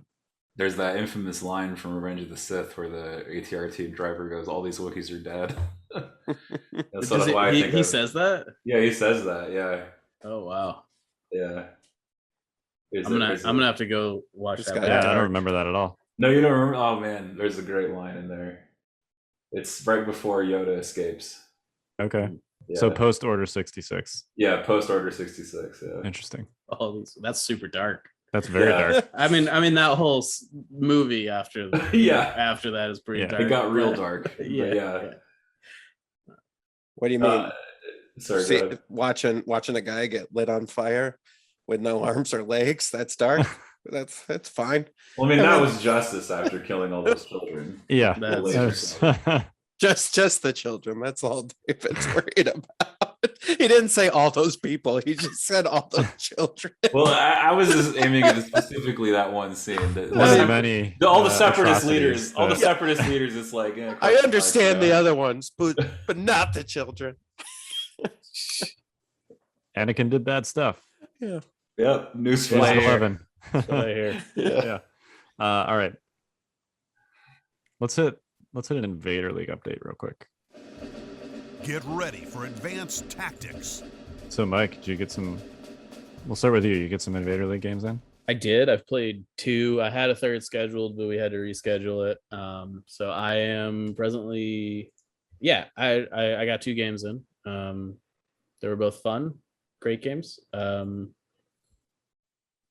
there's that infamous line from Revenge of the Sith where the ATR team driver goes, "All these Wookiees are dead." That's why he says that. Yeah, he says that. Yeah. Oh wow. Yeah. I'm gonna have to go watch that. Yeah, I don't remember that at all. No, you don't remember? Oh man, there's a great line in there. It's right before Yoda escapes. Okay. Yeah. So post Order 66. Yeah, post Order 66. Yeah. Interesting. Oh, that's super dark. That's very dark. I mean that whole movie after after that is pretty dark. It got real dark. Yeah. What do you mean? Sorry. Watching a guy get lit on fire with no arms or legs. That's dark. That's fine. Well, I mean, that was justice after killing all those children. Yeah. Just the children. That's all David's worried about. He didn't say all those people. He just said all those children. Well, I was just aiming at specifically that one scene. All the separatist leaders. All the separatist leaders. It's like I understand the other ones, but not the children. Anakin did bad stuff. Yeah. Yep. Newsflash. 11. Yeah. All right. Let's hit an Invader League update real quick. Get ready for advanced tactics. So, Mike, did you get some? We'll start with you. You get some Invader League games in? I did. I've played 2. I had a third scheduled, but we had to reschedule it. So I am presently, I got 2 games in. They were both fun, great games.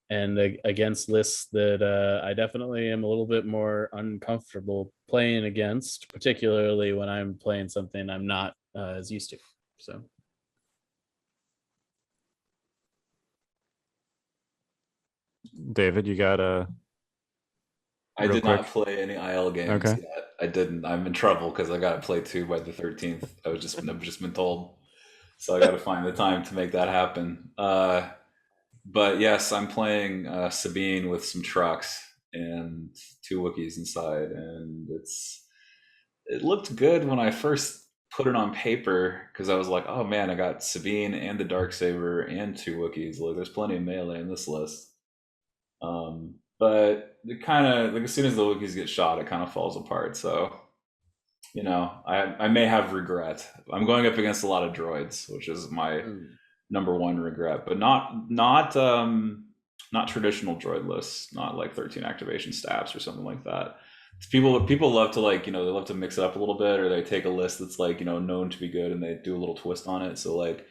And against lists that I definitely am a little bit more uncomfortable playing against, particularly when I'm playing something I'm not as used to. So, David, you got a? I did not play any IL games yet. I didn't. I'm in trouble because I got to play 2 by the 13th. I've just been told, so I got to find the time to make that happen. But yes, I'm playing Sabine with some trucks and 2 Wookiees inside, and it looked good when I first put it on paper because I was like, oh man, I got Sabine and the Darksaber and 2 Wookiees. Like, there's plenty of melee in this list. But it kind of like as soon as the Wookiees get shot, it kind of falls apart. So, I may have regret. I'm going up against a lot of droids, which is my number 1 regret, but not traditional droid lists, not like 13 activation stabs or something like that. People love to they love to mix it up a little bit, or they take a list that's known to be good and they do a little twist on it. So like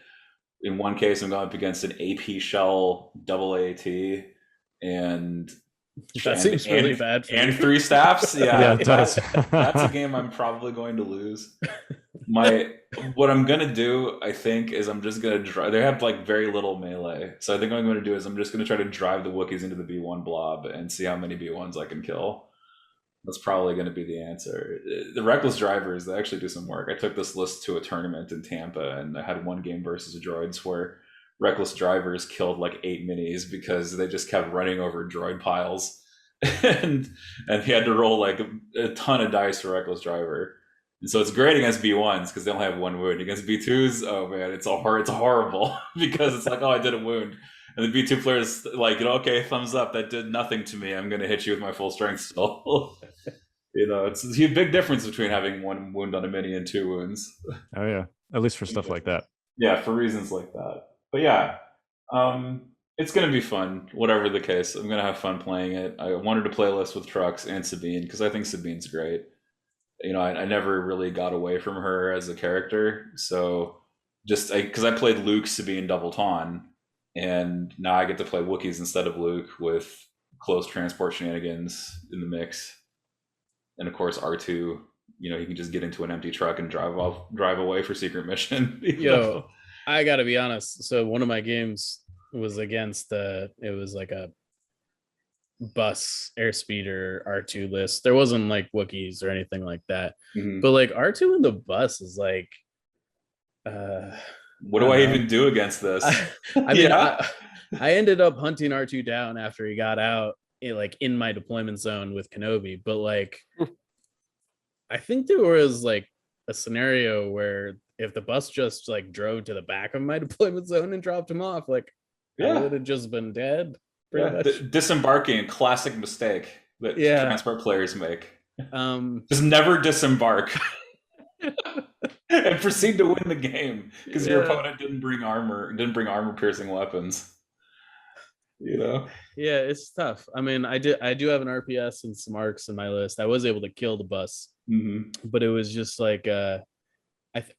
in one case, I'm going up against an AP shell double AT and that seems really bad. And 3 staffs. Yeah, it does. That's a game I'm probably going to lose. What I'm gonna do, I think, is I'm just gonna drive. They have like very little melee, so I think what I'm gonna do is I'm just gonna try to drive the Wookiees into the B1 blob and see how many B1s I can kill. That's probably going to be the answer. The reckless drivers, they actually do some work. I took this list to a tournament in Tampa, and I had one game versus droids where reckless drivers killed like 8 minis because they just kept running over droid piles, and he had to roll like a ton of dice for reckless driver. And so it's great against B1s because they only have 1 wound. Against B2s, oh man, it's horrible because it's like, oh, I did a wound. And the B2 players like, okay, thumbs up. That did nothing to me. I'm going to hit you with my full strength still. It's a big difference between having 1 wound on a mini and 2 wounds. Oh yeah, at least for stuff like that. Yeah, for reasons like that. But yeah, it's going to be fun. Whatever the case, I'm going to have fun playing it. I wanted to play a list with Trucks and Sabine because I think Sabine's great. I never really got away from her as a character. So just because I played Luke, Sabine, Double Ton. And now I get to play Wookiees instead of Luke with close transport shenanigans in the mix. And of course, R2, you can just get into an empty truck and drive away for secret mission. I gotta be honest. So one of my games was against it was like a bus airspeeder R2 list. There wasn't like Wookiees or anything like that. Mm-hmm. But like R2 in the bus is like what do I even do against this? I ended up hunting R2 down after he got out in my deployment zone with Kenobi, but like I think there was like a scenario where if the bus just like drove to the back of my deployment zone and dropped him off, I would have just been dead. Disembarking, a classic mistake that transport players make. Just never disembark. And proceed to win the game because your opponent didn't bring armor piercing weapons. Yeah, it's tough. I mean, I do have an RPS and some arcs in my list. I was able to kill the bus, but it was just like I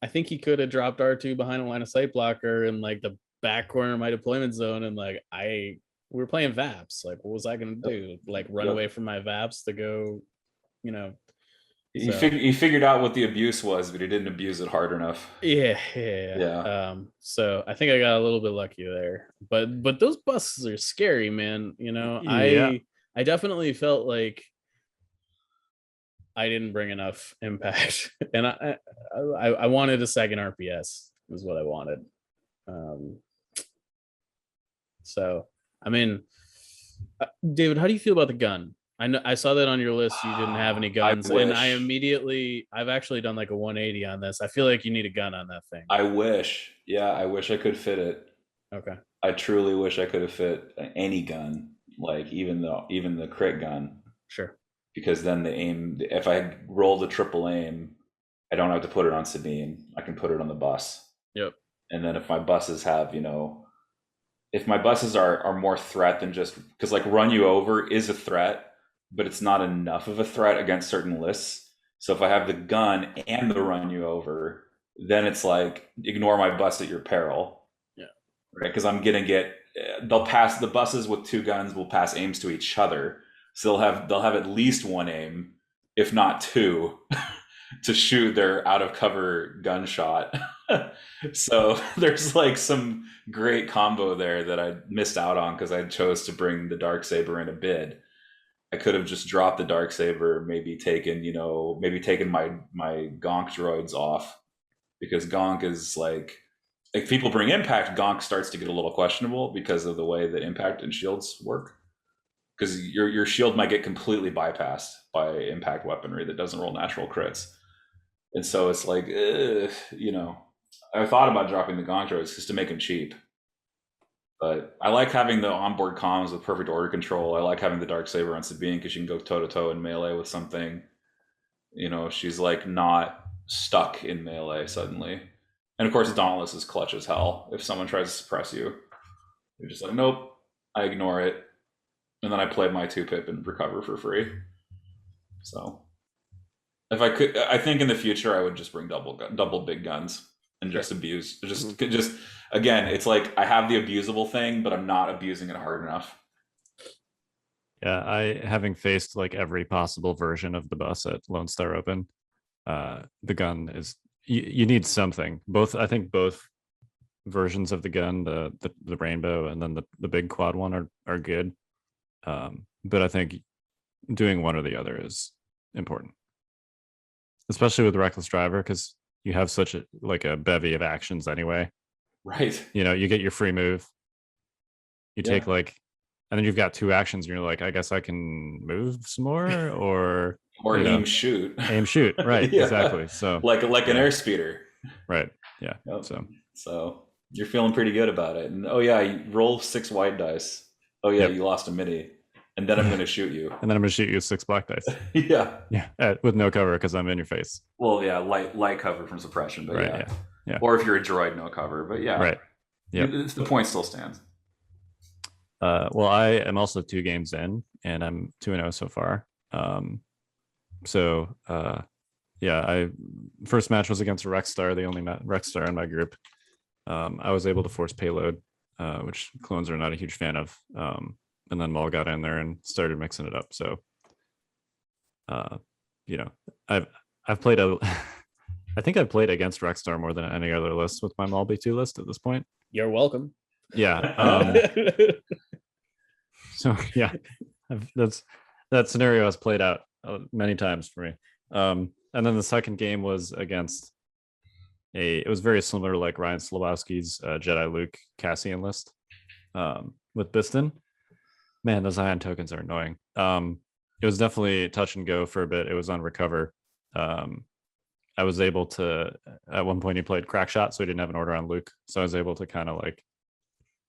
think he could have dropped R2 behind a line of sight blocker in like the back corner of my deployment zone, and like we were playing VAPs. Like, what was I gonna do? Like run away from my VAPs to go, He figured out what the abuse was, but he didn't abuse it hard enough. Yeah. So I think I got a little bit lucky there, but those buses are scary, man. I definitely felt like I didn't bring enough impact, and I wanted a second RPS is what I wanted. So I mean, David, how do you feel about the gun? I know I saw that on your list. You didn't have any guns, and I've actually done like a 180 on this. I feel like you need a gun on that thing. I wish I could fit it. Okay. I truly wish I could have fit any gun, like even the crit gun. Sure. Because then the aim, if I roll the triple aim, I don't have to put it on Sabine. I can put it on the bus. Yep. And then if my buses have, if my buses are more threat than just because like run you over is a threat, but it's not enough of a threat against certain lists. So if I have the gun and the run you over, then it's like ignore my bus at your peril. Yeah. Right. Because I'm gonna they'll pass the buses with 2 guns will pass aims to each other. So they'll have at least 1 aim, if not 2, to shoot their out of cover gunshot. So there's like some great combo there that I missed out on because I chose to bring the Darksaber in a bid. I could have just dropped the Darksaber, maybe taken my Gonk droids off, because Gonk is like if people bring impact, Gonk starts to get a little questionable because of the way that impact and shields work. Because your shield might get completely bypassed by impact weaponry that doesn't roll natural crits. And so it's like, I thought about dropping the Gonk droids just to make them cheap. But I like having the onboard comms with perfect order control. I like having the Darksaber on Sabine because you can go toe-to-toe in melee with something. She's like not stuck in melee suddenly. And of course, Dauntless is clutch as hell. If someone tries to suppress you, you're just like, nope, I ignore it. And then I play my 2-pip and recover for free. So if I could, I think in the future, I would just bring double big guns and just abuse. Just again, it's like I have the abusable thing, but I'm not abusing it hard enough. Yeah, having faced like every possible version of the bus at Lone Star Open, the gun is you need something. I think both versions of the gun, the rainbow and then the big quad one are good. But I think doing one or the other is important, especially with reckless driver, because you have such a bevy of actions anyway. Right. You get your free move, you take and then you've got 2 actions and you're like, I guess I can move some more or aim shoot. Right. Exactly. So like an airspeeder. Right. Yeah. Yep. So you're feeling pretty good about it. And you roll 6 white dice. You lost a mini. And then I'm going to shoot you. And then I'm going to shoot you with 6 black dice. Yeah. With no cover because I'm in your face. Well, yeah, light cover from suppression, but right, yeah. Or if you're a droid, no cover, but yeah. Right. Yeah. The point still stands. Well, I am also 2 games in, and I'm 2-0 so far. First match was against a Rexstar, the only Rexstar in my group. I was able to force payload, which clones are not a huge fan of. And then Maul got in there and started mixing it up. So, I've played I think I've played against Rexstar more than any other list with my Maul B2 list at this point. You're welcome. Yeah. So yeah, that scenario has played out many times for me. And then the second game was against it was very similar to like Ryan Slabowski's Jedi Luke Cassian list with Biston. Man, those ion tokens are annoying. It was definitely touch and go for a bit. It was on recover. I was able to, at one point he played crack shot, so he didn't have an order on Luke. So I was able to kind of like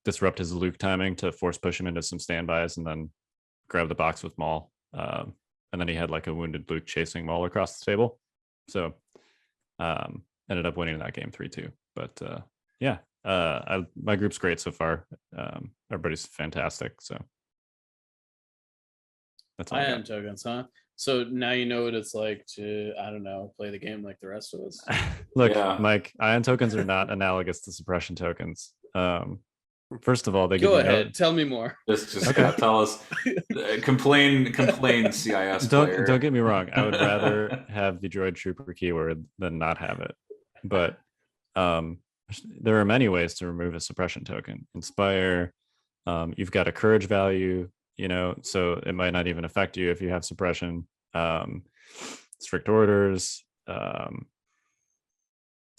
disrupt his Luke timing to force push him into some standbys and then grab the box with Maul. And then he had like a wounded Luke chasing Maul across the table. So ended up winning that game 3-2. But my group's great so far. Everybody's fantastic. So that's all. Ion tokens, huh? So now you know what it's like to, I don't know, play the game like the rest of us. Look, Mike, ion tokens are not analogous to suppression tokens. First of all, they go ahead. Tell me more. Just okay. Tell us. Complain, CIS player. Don't get me wrong. I would rather have the droid trooper keyword than not have it. But there are many ways to remove a suppression token. Inspire. You've got a courage value. So it might not even affect you if you have suppression. Strict orders.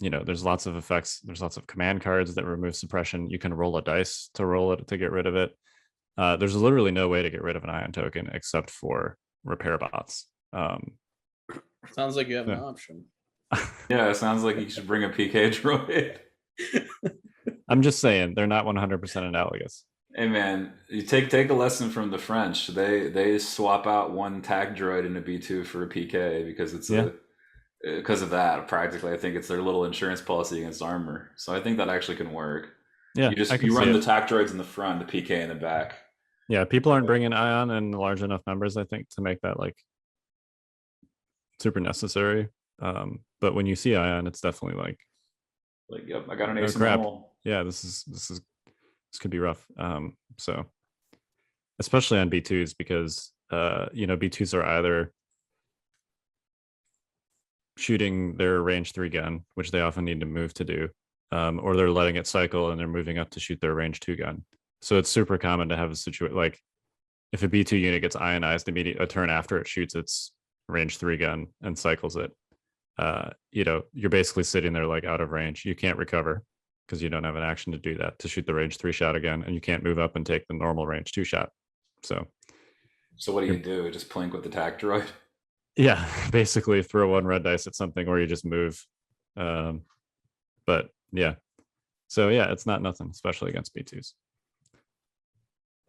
There's lots of effects. There's lots of command cards that remove suppression. You can roll a dice to roll it to get rid of it. There's literally no way to get rid of an ion token except for repair bots. Sounds like you have an option. Yeah, it sounds like you should bring a PK droid. I'm just saying they're not 100% analogous. Hey man, you take a lesson from the French. They swap out one TAC droid in a B2 for a PK because it's because of that. Practically, I think it's their little insurance policy against armor. So I think that actually can work. Yeah, you run the TAC droids in the front, the PK in the back. Yeah, people aren't bringing ion in large enough numbers, I think, to make that like super necessary. But when you see ion, it's definitely like yep, I got an ace in the hole. Yeah, this could be rough. So especially on B2s because B2s are either shooting their range 3 gun, which they often need to move to do, or they're letting it cycle and they're moving up to shoot their range 2 gun. So it's super common to have a situation like if a B2 unit gets ionized a turn after it shoots its range 3 gun and cycles it, you're basically sitting there like out of range. You can't recover because you don't have an action to do that, to shoot the range 3 shot again, and you can't move up and take the normal range 2 shot. So what do you do? Just plink with the TAC droid? Yeah, basically throw 1 red dice at something or you just move. But yeah. So yeah, it's not nothing, especially against B2s.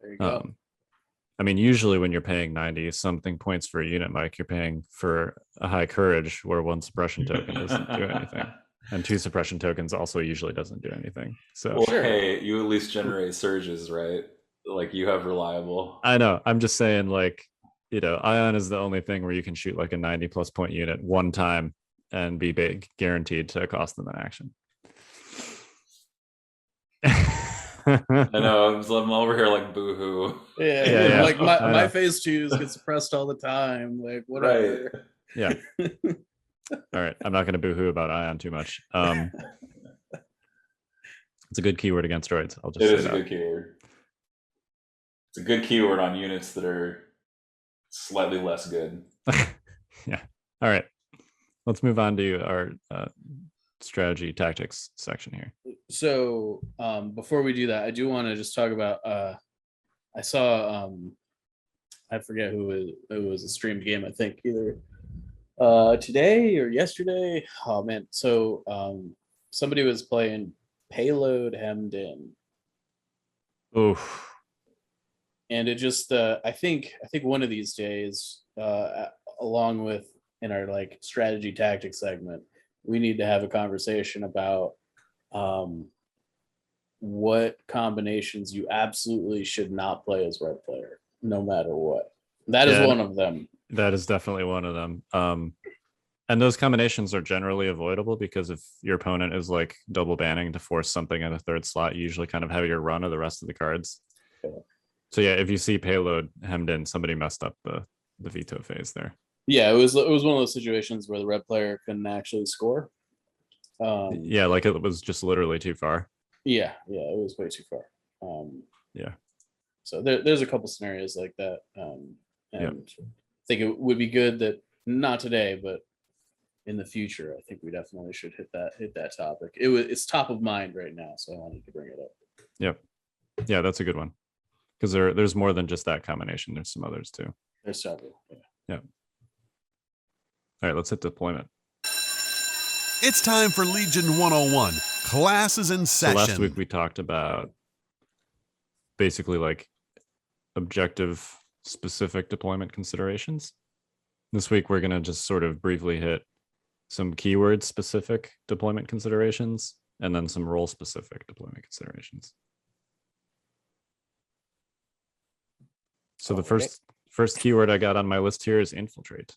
There you go. I mean, usually when you're paying 90 something points for a unit, Mike, you're paying for a high courage where 1 suppression token doesn't do anything. And 2 suppression tokens also usually doesn't do anything. So hey, you at least generate surges, right? Like you have reliable. I know. I'm just saying, like, ion is the only thing where you can shoot like a 90+ point unit 1 time and be guaranteed to cost them an action. I know. I'm over here like boohoo. Yeah. Like my phase 2s get suppressed all the time. Like whatever. Right. Yeah. All right, I'm not going to boo-hoo about Ion too much. It's a good keyword against droids. I'll just It say is a that. good keyword. It's a good keyword on units that are slightly less good. Yeah. All right. Let's move on to our strategy tactics section here. So before we do that, I do want to just talk about I saw I forget who it was a streamed game, I think either today or yesterday. Oh man. So somebody was playing Payload Hemmed In. Oof. And it just I think one of these days, along with in our like strategy tactics segment, we need to have a conversation about what combinations you absolutely should not play as red player, no matter what. That is one of them. That is definitely one of them. And those combinations are generally avoidable because if your opponent is like double banning to force something in a third slot, you usually kind of have your run of the rest of the cards. Okay. So yeah, if you see Payload Hemmed In, somebody messed up the veto phase there. Yeah, it was one of those situations where the red player couldn't actually score. Yeah, like it was just literally too far. Yeah, it was way too far. Yeah. So there's a couple scenarios like that, and Yep. I think it would be good that not today, but in the future, I think we definitely should hit that topic. It's top of mind right now, so I wanted to bring it up. Yep. Yeah, that's a good one because there's more than just that combination. There's some others too. There's several. Yeah. All right, let's hit deployment. It's time for Legion 101. Classes in So session. last week we talked about basically like objective specific deployment considerations. This week we're going to just sort of briefly hit some keyword specific deployment considerations and then some role specific deployment considerations. So the first keyword I got on my list here is infiltrate.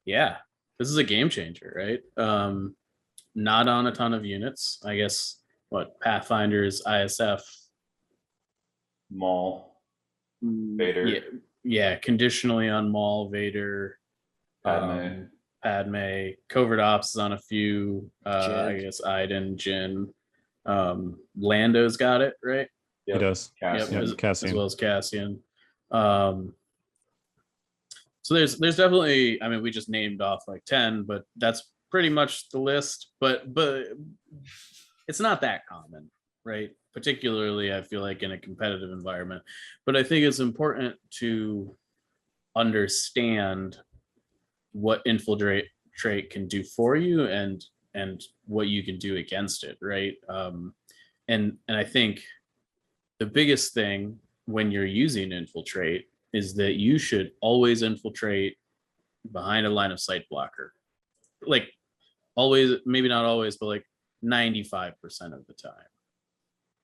Yeah, this is a game changer, right? Not on a ton of units, I guess. What Pathfinders, ISF, Maul, Vader. Yeah, conditionally on Maul, Vader, Padme. Covert Ops is on a few. I guess Iden, Jin. Lando's got it, right? He does. Cassian. As Cassian. well as Cassian. So there's definitely, I mean, we just named off like 10, but that's pretty much the list. But it's not that common, right? Particularly, I feel like in a competitive environment. But I think it's important to understand what infiltrate can do for you and what you can do against it, right? And I think the biggest thing when you're using infiltrate is that you should always infiltrate behind a line of sight blocker. Like always, maybe not always, but like 95% of the time.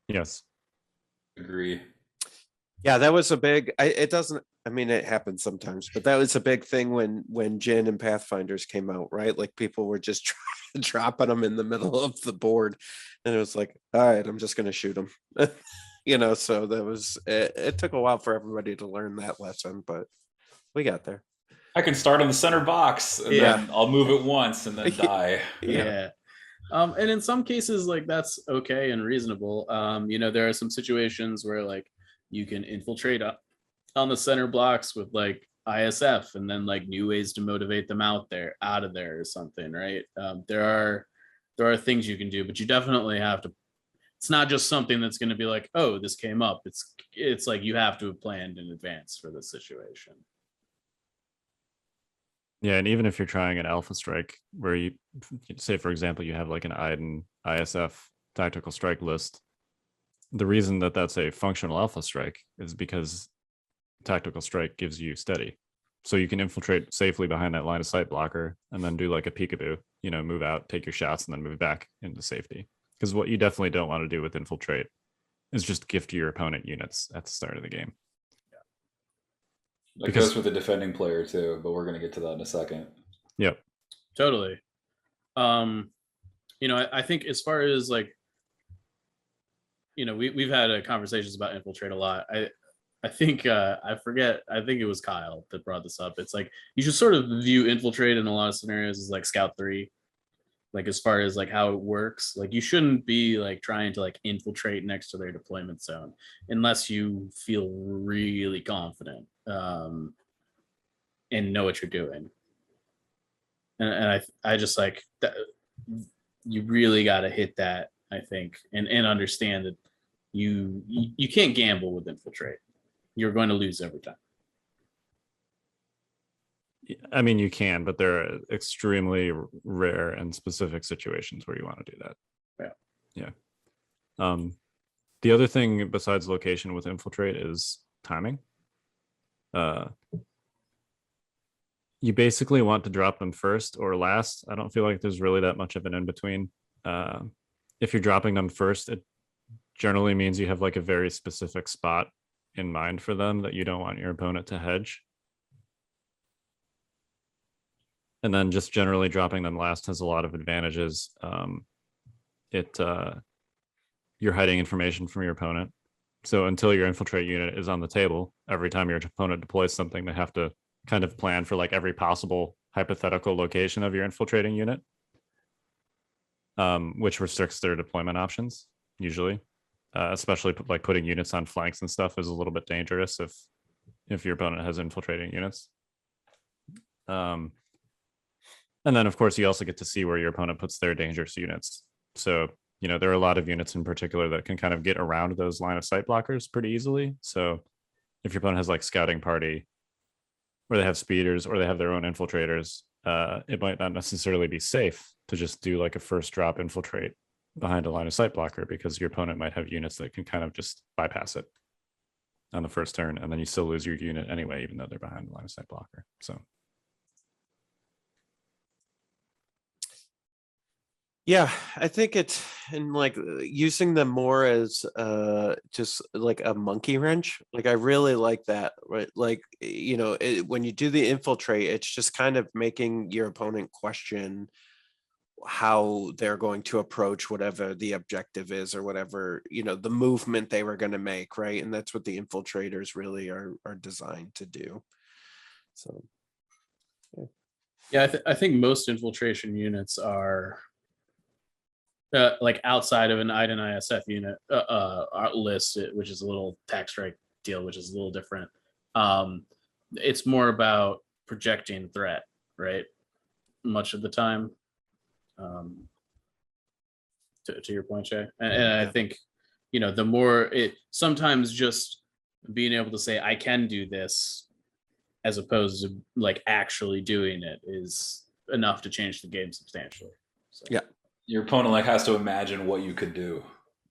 Yes. Agree. Yeah, that was a big, it doesn't, I mean, it happens sometimes, but that was a big thing when Jin and Pathfinders came out, right? Like people were just dropping them in the middle of the board. And it was like, all right, I'm just going to shoot them. So that was, it took a while for everybody to learn that lesson, but we got there. I can start on the center box and then I'll move it once and then die. Yeah. And in some cases, like that's okay and reasonable. There are some situations where like you can infiltrate on the center blocks with like ISF and then like new ways to motivate them out of there or something, right? There are things you can do, but you definitely have to. It's not just something that's going to be like, oh, this came up. It's like you have to have planned in advance for this situation. Yeah, and even if you're trying an alpha strike where you say, for example, you have like an Iden ISF tactical strike list, the reason that that's a functional alpha strike is because tactical strike gives you steady. So you can infiltrate safely behind that line of sight blocker and then do like a peekaboo, move out, take your shots, and then move back into safety. Because what you definitely don't want to do with infiltrate is just gift your opponent units at the start of the game. That goes with the defending player too, but we're going to get to that in a second. Yep. Totally. I think as far as like, we've had conversations about infiltrate a lot. I think I forget. I think it was Kyle that brought this up. It's like you should sort of view infiltrate in a lot of scenarios as like Scout 3, like as far as like how it works. Like you shouldn't be like trying to like infiltrate next to their deployment zone unless you feel really confident and know what you're doing. And I just like that. You really got to hit that, I think, and understand that you can't gamble with infiltrate. You're going to lose every time. I mean, you can, but there are extremely rare and specific situations where you want to do that. Yeah. The other thing besides location with infiltrate is timing. You basically want to drop them first or last. I don't feel like there's really that much of an in between. If you're dropping them first, it generally means you have like a very specific spot in mind for them that you don't want your opponent to hedge. And then just generally dropping them last has a lot of advantages. You're hiding information from your opponent. So until your infiltrate unit is on the table, every time your opponent deploys something, they have to kind of plan for like every possible hypothetical location of your infiltrating unit, which restricts their deployment options usually, especially like putting units on flanks and stuff is a little bit dangerous if your opponent has infiltrating units. And then of course you also get to see where your opponent puts their dangerous units. So, you know, there are a lot of units in particular that can kind of get around those line of sight blockers pretty easily. So if your opponent has like scouting party, or they have speeders, or they have their own infiltrators, it might not necessarily be safe to just do like a first drop infiltrate behind a line of sight blocker, because your opponent might have units that can kind of just bypass it on the first turn, and then you still lose your unit anyway, even though they're behind the line of sight blocker. So yeah, I think it's in like using them more as just like a monkey wrench. Like I really like that, right? Like, you know, when you do the infiltrate, it's just kind of making your opponent question how they're going to approach whatever the objective is, or whatever, you know, the movement they were going to make, right? And that's what the infiltrators really are designed to do. So yeah, I think most infiltration units are like outside of an IDEN ISF unit list, which is a little tax strike deal, which is a little different. It's more about projecting threat, right? Much of the time. To your point, Shay, and I think, you know, the more it sometimes just being able to say I can do this, as opposed to like actually doing it, is enough to change the game substantially. So. Yeah. Your opponent like has to imagine what you could do.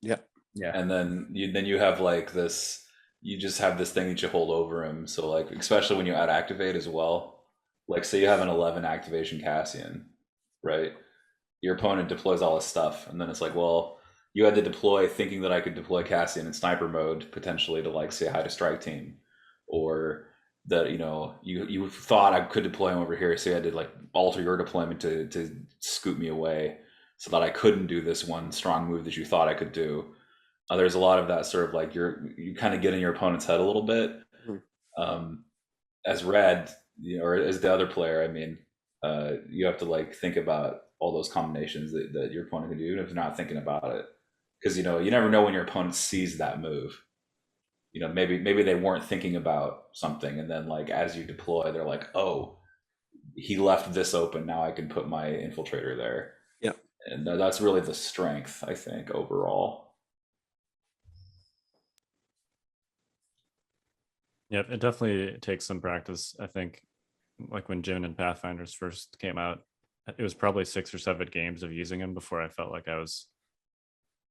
Yeah. And then you have like this, you just have this thing that you hold over him. So like, especially when you add activate as well, like say you have an 11 activation Cassian, right? Your opponent deploys all this stuff, and then it's like, well, you had to deploy thinking that I could deploy Cassian in sniper mode potentially to like say hi to strike team, or that, you know, you thought I could deploy him over here, so you had to like alter your deployment to scoot me away, so that I couldn't do this one strong move that you thought I could do. There's a lot of that sort of like you kind of get in your opponent's head a little bit. As red, you know, or as the other player, I mean, you have to like think about all those combinations that your opponent can do, even if you're not thinking about it, because you know you never know when your opponent sees that move. You know, maybe they weren't thinking about something, and then like as you deploy, they're like, oh, he left this open, now I can put my infiltrator there. Yeah. And that's really the strength, I think, overall. yeah, it definitely takes some practice. I think like when Jin and Pathfinders first came out, it was probably 6 or 7 games of using them before I felt like I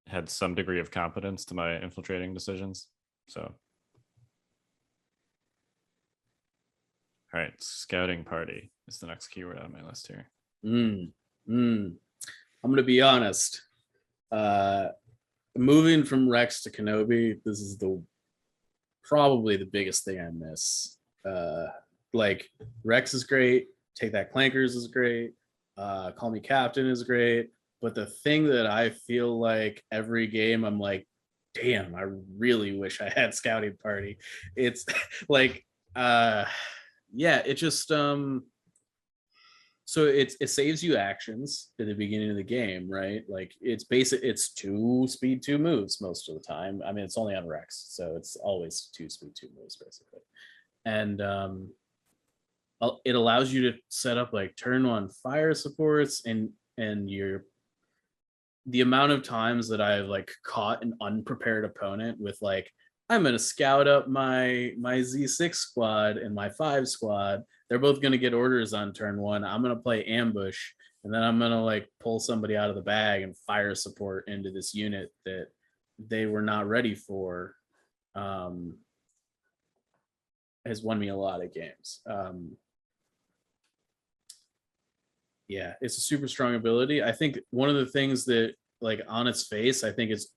had some degree of competence to my infiltrating decisions. So, all right, scouting party is the next keyword on my list here. I'm gonna be honest. Moving from Rex to Kenobi, this is probably the biggest thing I miss. Like Rex is great, Take That Clankers is great, Call Me Captain is great, but the thing that I feel like every game I'm like damn, I really wish I had Scouting Party. It's like, it just so it saves you actions at the beginning of the game, right? Like it's 2 speed 2 moves most of the time. I mean, it's only on Rex, so it's always 2 speed 2 moves basically. And it allows you to set up like turn 1 fire supports, and the amount of times that I've like caught an unprepared opponent with like, I'm going to scout up my Z6 squad and my 5 squad. They're both going to get orders on turn 1. I'm going to play ambush, and then I'm going to like pull somebody out of the bag and fire support into this unit that they were not ready for. Has won me a lot of games. It's a super strong ability. I think one of the things that, like, on its face, I think is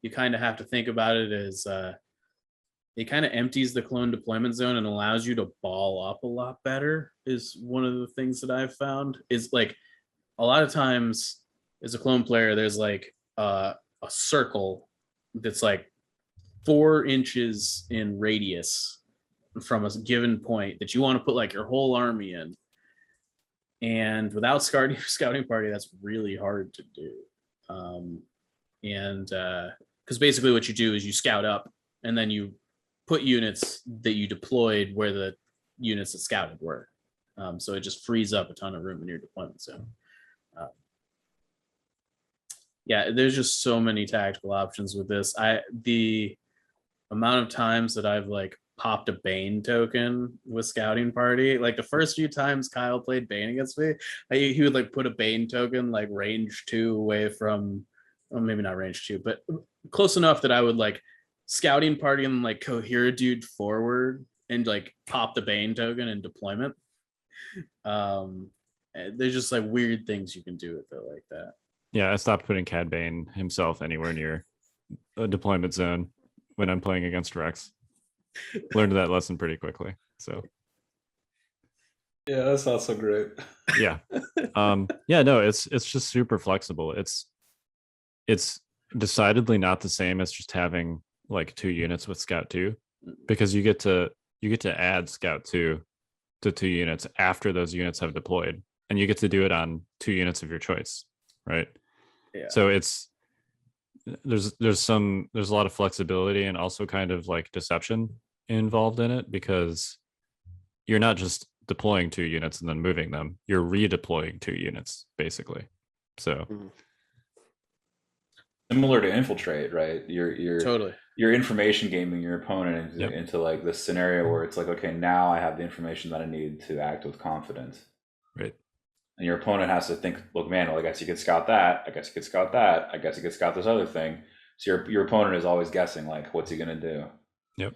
you kind of have to think about it as it kind of empties the clone deployment zone and allows you to ball up a lot better, is one of the things that I've found. Is like a lot of times as a clone player, there's like a circle that's like 4 inches in radius from a given point that you want to put like your whole army in. And without scouting party, that's really hard to do. Because basically what you do is you scout up and then you put units that you deployed where the units that scouted were. So it just frees up a ton of room in your deployment zone. There's just so many tactical options with this. The amount of times that I've like popped a Bane token with scouting party, like the first few times Kyle played Bane against me, he would like put a Bane token like range 2 away from, well, maybe not range 2, but close enough that I would like scouting party and like cohere dude forward and like pop the Bane token in deployment. There's just like weird things you can do with it like that. Yeah, I stopped putting Cad Bane himself anywhere near a deployment zone when I'm playing against Rex. Learned that lesson pretty quickly. So yeah, that's not so great. Yeah. No, it's just super flexible. It's decidedly not the same as just having like 2 units with Scout 2, because you get to add Scout 2 to 2 units after those units have deployed, and you get to do it on 2 units of your choice, right? Yeah. So there's a lot of flexibility and also kind of like deception involved in it, because you're not just deploying 2 units and then moving them, you're redeploying 2 units basically. So similar to Infiltrate, right? You're totally, you're information gaming your opponent into like this scenario where it's like, okay, now I have the information that I need to act with confidence, right? And your opponent has to think, look, man, well, I guess you could scout that, I guess you could scout that, I guess you could scout this other thing. So your opponent is always guessing, like, what's he gonna do? Yep.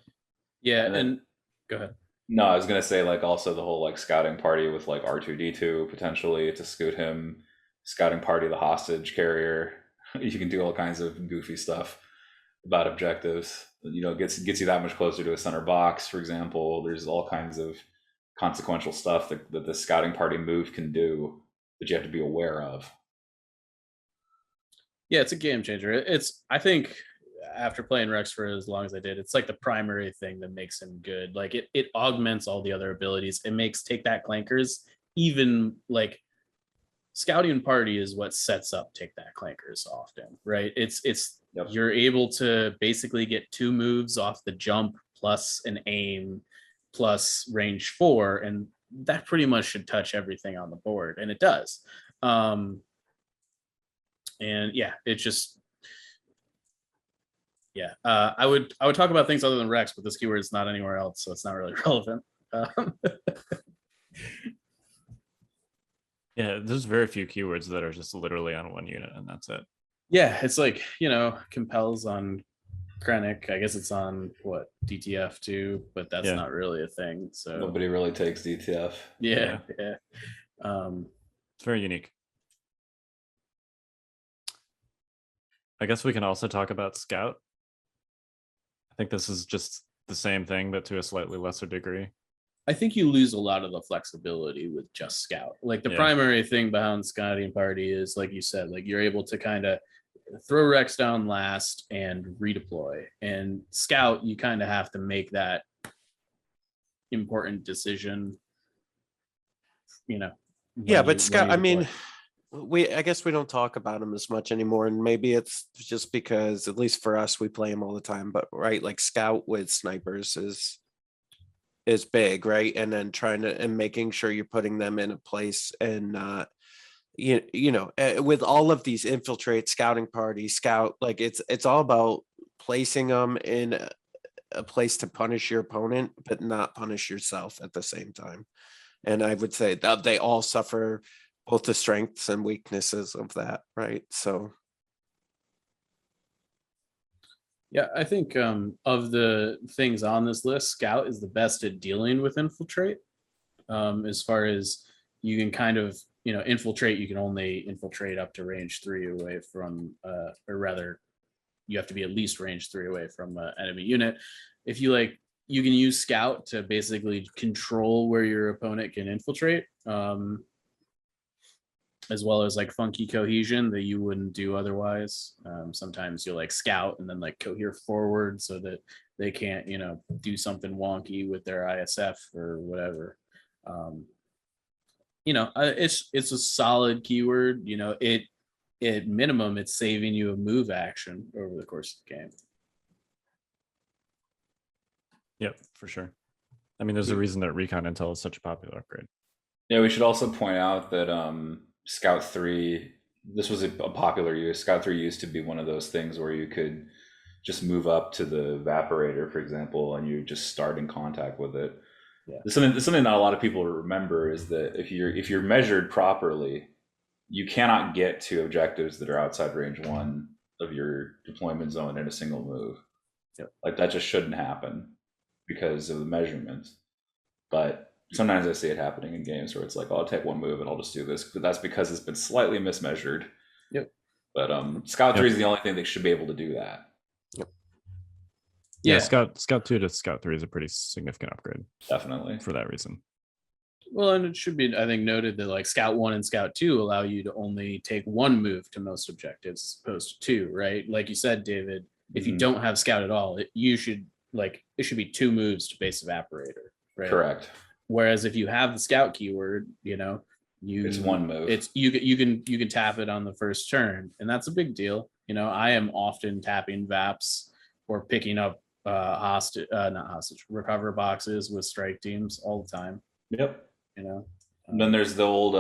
Yeah. And go ahead. No, I was gonna say, like, also the whole like scouting party with like R2D2 potentially to scoot him, scouting party the hostage carrier. You can do all kinds of goofy stuff about objectives. You know, gets you that much closer to a center box, for example. There's all kinds of consequential stuff that the scouting party move can do that you have to be aware of. Yeah, it's a game changer. I think after playing Rex for as long as I did, it's like the primary thing that makes him good. Like it augments all the other abilities. It makes Take That Clankers even like scouting party is what sets up Take That Clankers often, right? It's Yep. You're able to basically get 2 moves off the jump plus an aim plus range 4, and that pretty much should touch everything on the board, and it does. And yeah, it just I would talk about things other than Rex, but this keyword is not anywhere else, so it's not really relevant. Yeah, there's very few keywords that are just literally on 1 unit and that's it. Yeah, it's like, compels on Krennic. I guess it's on what, DTF too, but that's not really a thing. So nobody really takes DTF. Yeah. It's very unique. I guess we can also talk about Scout. I think this is just the same thing, but to a slightly lesser degree. I think you lose a lot of the flexibility with just Scout. Like the primary thing behind Scouting Party is, like you said, like you're able to kind of throw Rex down last and redeploy. And Scout, you kind of have to make that important decision, But Scout, I mean, I guess we don't talk about him as much anymore, and maybe it's just because, at least for us, we play him all the time. But right, like Scout with snipers is big, right? And then making sure you're putting them in a place, and with all of these infiltrate scouting parties, Scout, like it's all about placing them in a place to punish your opponent, but not punish yourself at the same time. And I would say that they all suffer both the strengths and weaknesses of that, right? So yeah, I think of the things on this list, Scout is the best at dealing with infiltrate. As far as you can kind of, infiltrate, you can only infiltrate up to range 3 away from, or rather, you have to be at least range 3 away from an enemy unit. If you you can use Scout to basically control where your opponent can infiltrate, as well as funky cohesion that you wouldn't do otherwise. Sometimes you'll Scout and then cohere forward so that they can't, do something wonky with their ISF or whatever. It's a solid keyword. At minimum, it's saving you a move action over the course of the game. Yep, for sure. I mean, there's a reason that Recon Intel is such a popular upgrade. Yeah, we should also point out that Scout 3, this was a popular use. Scout 3 used to be one of those things where you could just move up to the evaporator, for example, and you just start in contact with it. Yeah. Something not a lot of people remember is that if you're measured properly, you cannot get to objectives that are outside range 1 of your deployment zone in a single move. Yep. That just shouldn't happen because of the measurements. But sometimes I see it happening in games where it's I'll take one move and I'll just do this, but that's because it's been slightly mismeasured. Yep. But Scout 3 is the only thing that should be able to do that. Yep. Yeah, Scout 2 to Scout 3 is a pretty significant upgrade. Definitely. For that reason. Well, and it should be, I think, noted that Scout 1 and Scout 2 allow you to only take one move to most objectives as opposed to 2, right? Like you said, David, if you don't have Scout at all, it should be 2 moves to base evaporator, right? Correct. Whereas if you have the Scout keyword, it's one move. It's you can tap it on the first turn, and that's a big deal. I am often tapping VAPs or picking up recover boxes with strike teams all the time. Yep. And then there's the old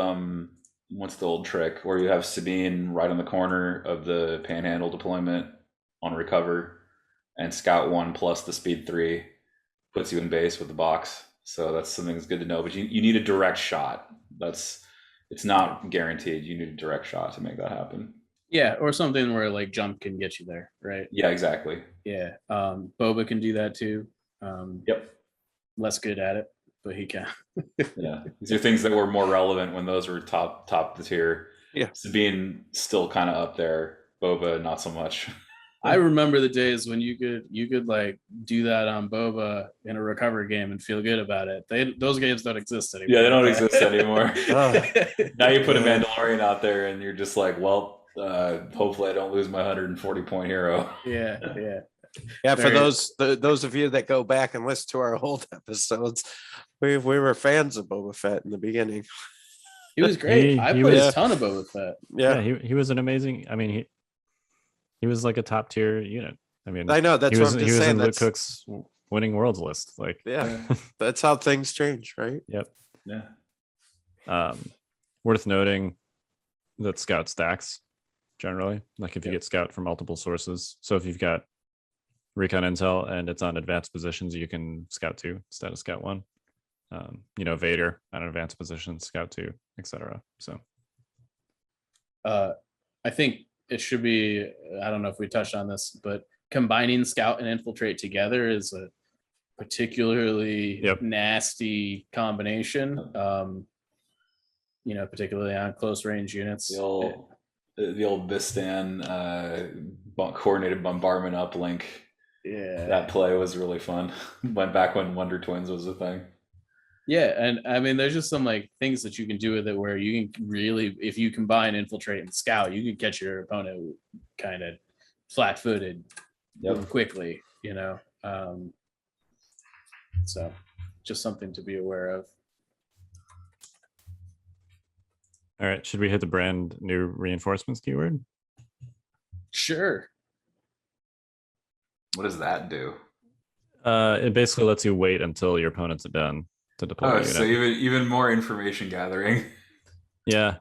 what's the old trick where you have Sabine right on the corner of the panhandle deployment on recover, and Scout 1 plus the speed 3 puts you in base with the box. So that's something that's good to know. But you need a direct shot. It's not guaranteed. You need a direct shot to make that happen. Yeah, or something where like jump can get you there, right? Yeah, exactly. Yeah. Boba can do that too. Yep. Less good at it, but he can. Yeah. These are things that were more relevant when those were top of the tier. Yeah. Sabine still kind of up there. Boba, not so much. I remember the days when you could like do that on Boba in a recovery game and feel good about it. Those games don't exist anymore. Yeah, they don't exist anymore. Now you put a Mandalorian out there and you're just like, well, hopefully I don't lose my 140 point hero. Yeah. Yeah, for those of you that go back and listen to our old episodes, we were fans of Boba Fett in the beginning. He was great. I played a ton of Boba Fett. Yeah, he was an amazing. I mean, he was like a top tier unit. I mean, I know that's what I'm just saying. He was in Luke Cook's winning worlds list. Like, yeah, that's how things change, right? Yep. Yeah. Worth noting that Scout stacks generally. Like if you get Scout from multiple sources. So if you've got Recon Intel and it's on advanced positions, you can Scout 2 instead of Scout 1. Vader on advanced positions, Scout 2, etc. So I think it should be, I don't know if we touched on this, but combining Scout and Infiltrate together is a particularly nasty combination. Particularly on close range units. The old Bistan coordinated bombardment uplink. Yeah, that play was really fun. Went back when Wonder Twins was a thing. Yeah, and I mean, there's just some like things that you can do with it where you can really, if you combine Infiltrate and Scout, you can catch your opponent kind of flat-footed quickly, so just something to be aware of. All right, should we hit the brand new reinforcements keyword? Sure. What does that do? It basically lets you wait until your opponents are done to deploy. Oh, so even more information gathering. Yeah.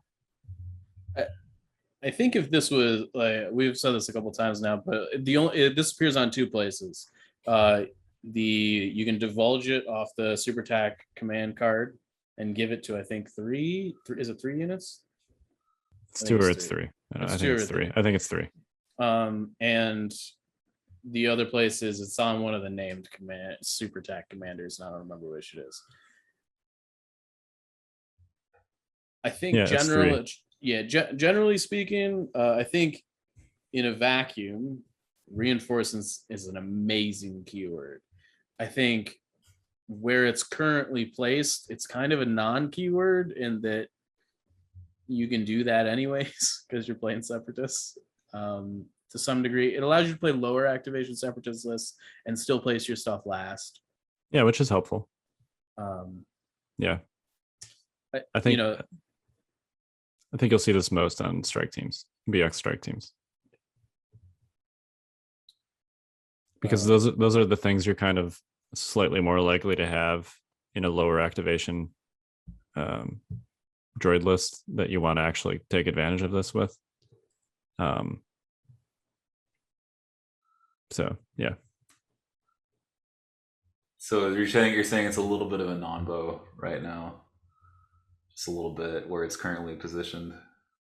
I think if this was like, we've said this a couple times now, but this appears on 2 places. You can divulge it off the Super Attack command card and give it to, I think, 3. Is it 3 units? It's 2 or it's 3. I think it's 3. I think it's 3. And the other place is it's on one of the named Super Attack commanders, and I don't remember which it is. I think generally speaking, I think in a vacuum, reinforcements is an amazing keyword. I think where it's currently placed, it's kind of a non-keyword in that you can do that anyways because you're playing separatists. To some degree, it allows you to play lower activation separatist lists and still place your stuff last. Yeah, which is helpful. Yeah, I think I think you'll see this most on strike teams, BX strike teams, because those are the things you're kind of slightly more likely to have in a lower activation droid list that you want to actually take advantage of this with. So yeah. So you're saying it's a little bit of a non-bow right now, just a little bit where it's currently positioned.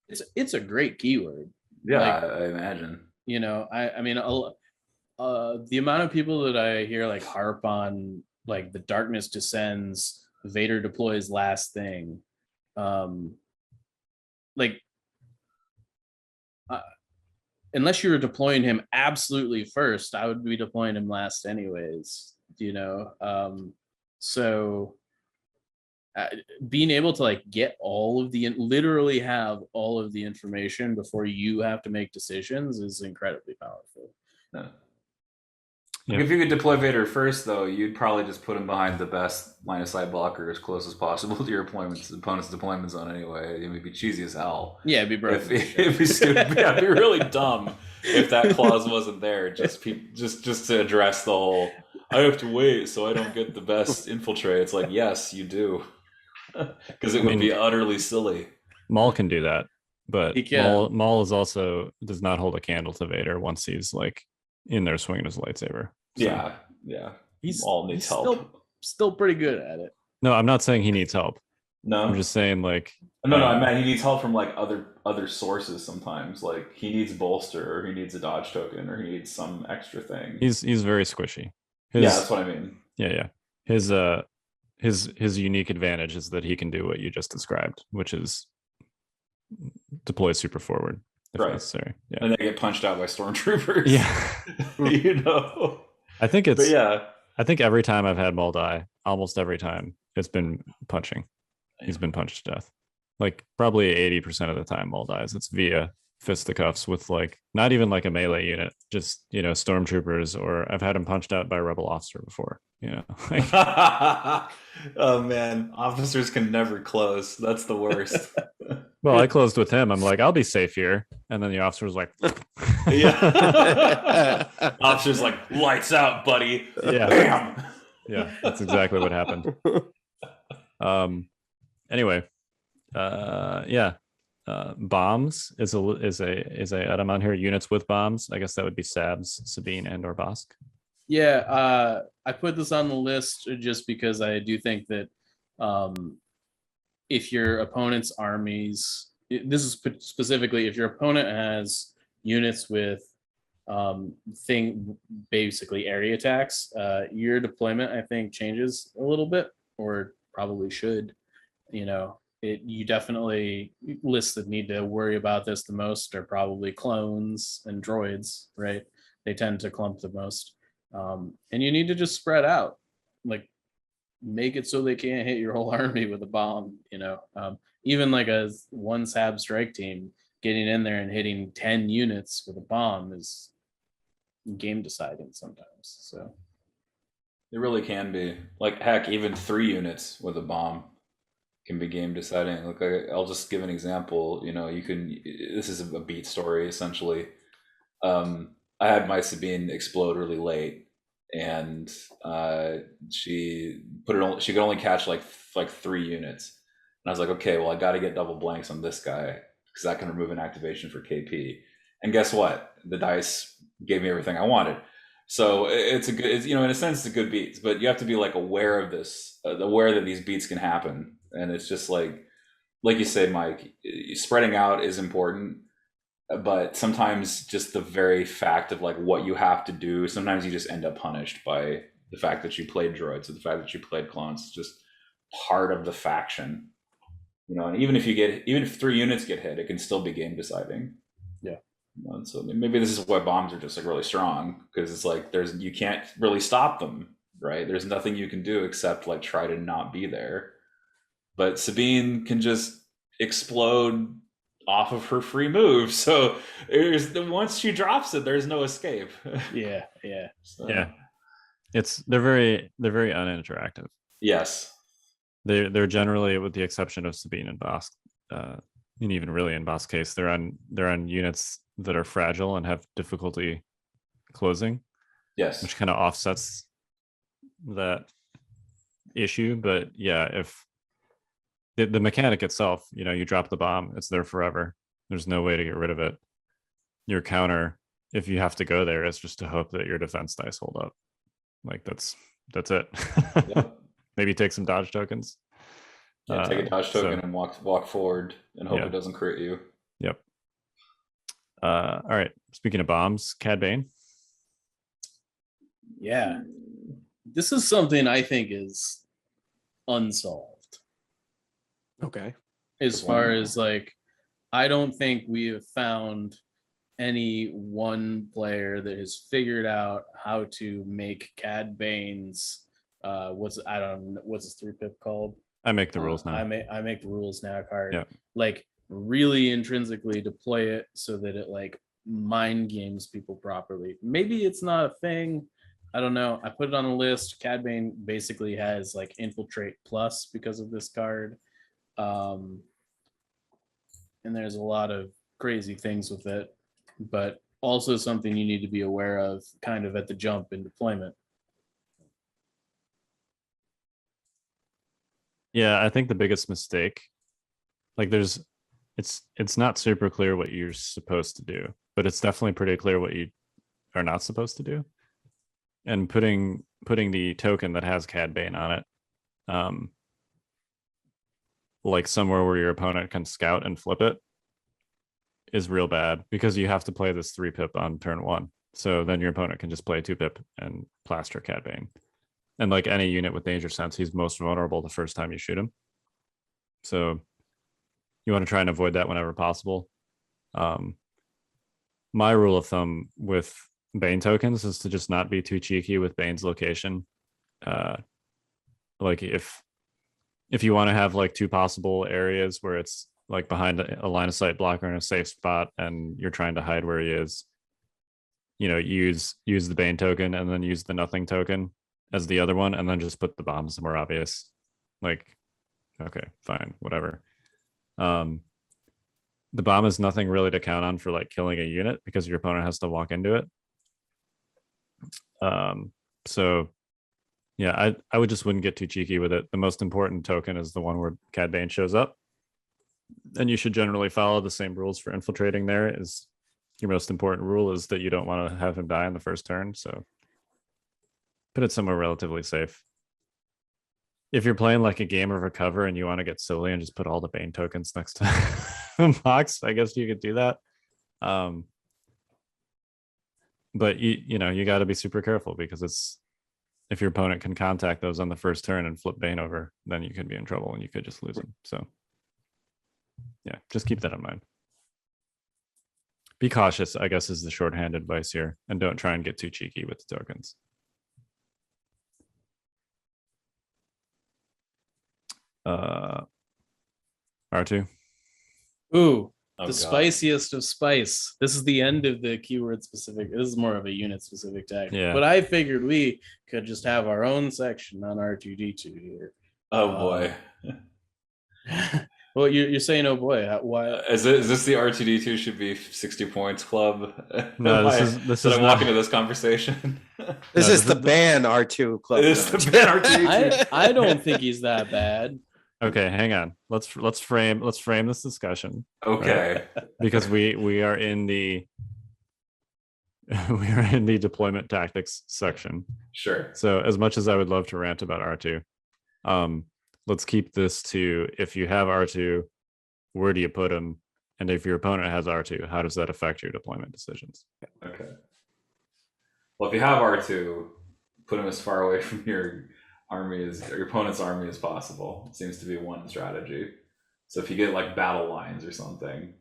It's a great keyword. Yeah, I imagine. I mean, the amount of people that I hear like harp on like the darkness descends, Vader deploys last thing, unless you were deploying him absolutely first, I would be deploying him last anyways, so being able to like get literally have all of the information before you have to make decisions is incredibly powerful. Yeah. Like if you could deploy Vader first, though, you'd probably just put him behind the best line of sight blocker as close as possible to your opponent's deployment zone anyway. It would be cheesy as hell. Yeah, it'd be broken. It'd be stupid. Yeah, it'd be really dumb if that clause wasn't there. Just to address the whole, I have to wait so I don't get the best infiltrate. It's like, yes, you do. Because it would be utterly silly. Maul can do that, but Maul is also does not hold a candle to Vader once he's like in there swinging his lightsaber. So. Yeah. Maul needs help. Still pretty good at it. No, I'm not saying he needs help. No, I'm just saying like. No, I meant he needs help from like other sources sometimes. Like he needs bolster, or he needs a dodge token, or he needs some extra thing. He's very squishy. That's what I mean. Yeah. His unique advantage is that he can do what you just described, which is deploy super forward if necessary. Yeah. And they get punched out by stormtroopers. Yeah. I think it's. But yeah. I think every time I've had Maul die, almost every time it's been punching. He's been punched to death. Like probably 80% of the time Maul dies, it's via fisticuffs with like not even like a melee unit, just stormtroopers, or I've had him punched out by a rebel officer before. Oh man, officers can never close. That's the worst. Well, I closed with him. I'm like, I'll be safe here, and then the officer was like, yeah. Officer's like, lights out, buddy. Yeah. Bam. Yeah, that's exactly what happened. Anyway, bombs is a item on here. Units with bombs. I guess that would be Sabs, Sabine, and or Bosk. Yeah, I put this on the list just because I do think that if your opponent's armies, this is specifically if your opponent has units with basically area attacks, your deployment I think changes a little bit, or probably should. You definitely lists that need to worry about this the most are probably clones and droids, right? They tend to clump the most. And you need to just spread out, like make it so they can't hit your whole army with a bomb. Even like a one Sab strike team getting in there and hitting 10 units with a bomb is game deciding sometimes. So It really can be. Like, heck, even 3 units with a bomb can be game deciding. Like, I'll just give an example. You know, this is a beat story essentially. I had my Sabine explode really late, and she could only catch like 3 units. And I was like, okay, well, I got to get double blanks on this guy because that can remove an activation for KP. And guess what? The dice gave me everything I wanted. So it's in a sense, it's a good beat, but you have to be like aware of this, aware that these beats can happen. And it's just like you say, Mike, spreading out is important, but sometimes just the very fact of like what you have to do, sometimes you just end up punished by the fact that you played droids or the fact that you played clones. It's just part of the faction, you know. And even if 3 units get hit, it can still be game deciding. Yeah. You know, and so maybe this is why bombs are just like really strong, because it's like you can't really stop them, right? There's nothing you can do except like try to not be there. But Sabine can just explode off of her free move, so once she drops it, there's no escape. Yeah. So, yeah, they're very uninteractive. Yes, they're generally, with the exception of Sabine and Bosk, and even really in Bosk's case, they're on units that are fragile and have difficulty closing. Yes, which kind of offsets that issue. But yeah, if the mechanic itself, you know, you drop the bomb, it's there forever. There's no way to get rid of it. Your counter, if you have to go there, is just to hope that your defense dice hold up. Like that's it. Yep. Maybe take some dodge tokens. Yeah, take a dodge token and walk forward and hope it doesn't crit you. Yep. All right. Speaking of bombs, Cad Bane. Yeah. This is something I think is unsolved. Okay. As far as like, I don't think we have found any one player that has figured out how to make Cad Bane's what's his 3-pip called? I make the rules now. I make the rules now card. Yeah. Like really intrinsically to play it so that it like mind games people properly. Maybe it's not a thing. I don't know. I put it on the list. Cad Bane basically has like infiltrate plus because of this card. And there's a lot of crazy things with it, but also something you need to be aware of kind of at the jump in deployment. Yeah, I think the biggest mistake, like it's not super clear what you're supposed to do, but it's definitely pretty clear what you are not supposed to do. And putting the token that has Cad Bane on it, like somewhere where your opponent can scout and flip it, is real bad, because you have to play this 3-pip on turn 1. So then your opponent can just play 2-pip and plaster Cad Bane. And like any unit with danger sense, he's most vulnerable the first time you shoot him. So you want to try and avoid that whenever possible. My rule of thumb with Bane tokens is to just not be too cheeky with Bane's location. Like if you want to have like 2 possible areas where it's like behind a line of sight blocker in a safe spot and you're trying to hide where he is, you know, use the Bane token and then use the nothing token as the other one, and then just put the bomb somewhere obvious. Like, okay, fine, whatever. The bomb is nothing really to count on for like killing a unit, because your opponent has to walk into it. So yeah, I would just wouldn't get too cheeky with it. The most important token is the one where Cad Bane shows up, and you should generally follow the same rules for infiltrating. There is your most important rule is that you don't want to have him die on the first turn, so put it somewhere relatively safe. If you're playing like a game of recover and you want to get silly and just put all the Bane tokens next to the box, I guess you could do that. But you know, you got to be super careful, because it's, if your opponent can contact those on the first turn and flip Bane over, then you could be in trouble and you could just lose him. So yeah, just keep that in mind. Be cautious, I guess, is the shorthand advice here, and don't try and get too cheeky with the tokens. R2. Ooh, The spiciest of spice. This is the end of the keyword specific. This is more of a unit specific tag. Yeah. But I figured we could just have our own section on R2D2 here. Oh boy. Well, you're saying, oh boy, why? Is this the R2D2 should be 60 points club? No, this is I'm walking to this conversation. This is the ban R2 club. This is the ban R2D2. I don't think he's that bad. Okay, hang on. Let's frame this discussion. Okay. Right? Because we are in the deployment tactics section. Sure. So as much as I would love to rant about R2, let's keep this to, if you have R2, where do you put him? And if your opponent has R2, how does that affect your deployment decisions? Okay. Well, if you have R2, put him as far away from your opponent's army as possible. It seems to be one strategy. So if you get like battle lines or something,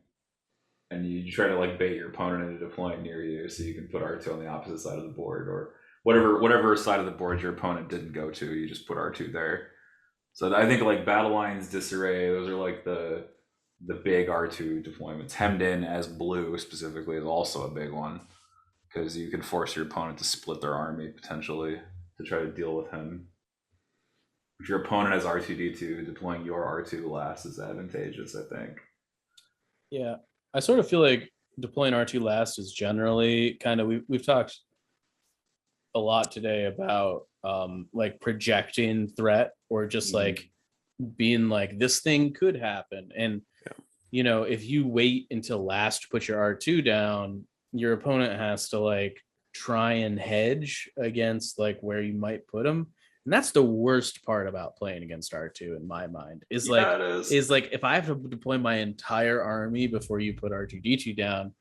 and you try to like bait your opponent into deploying near you, so you can put R2 on the opposite side of the board, or whatever side of the board your opponent didn't go to, you just put R2 there. So I think like battle lines, disarray, those are like the big R2 deployments. Hemmed in as blue specifically is also a big one, because you can force your opponent to split their army potentially to try to deal with him. If your opponent has R2D2, deploying your R2 last is advantageous, I think. Yeah, I sort of feel like deploying R2 last is generally kind of, we've talked a lot today about like projecting threat, or just like being like, this thing could happen. And, you know, if you wait until last to put your R2 down, your opponent has to like try and hedge against like where you might put them. And that's the worst part about playing against R2 in my mind, is like if I have to deploy my entire army before you put R2D2 down,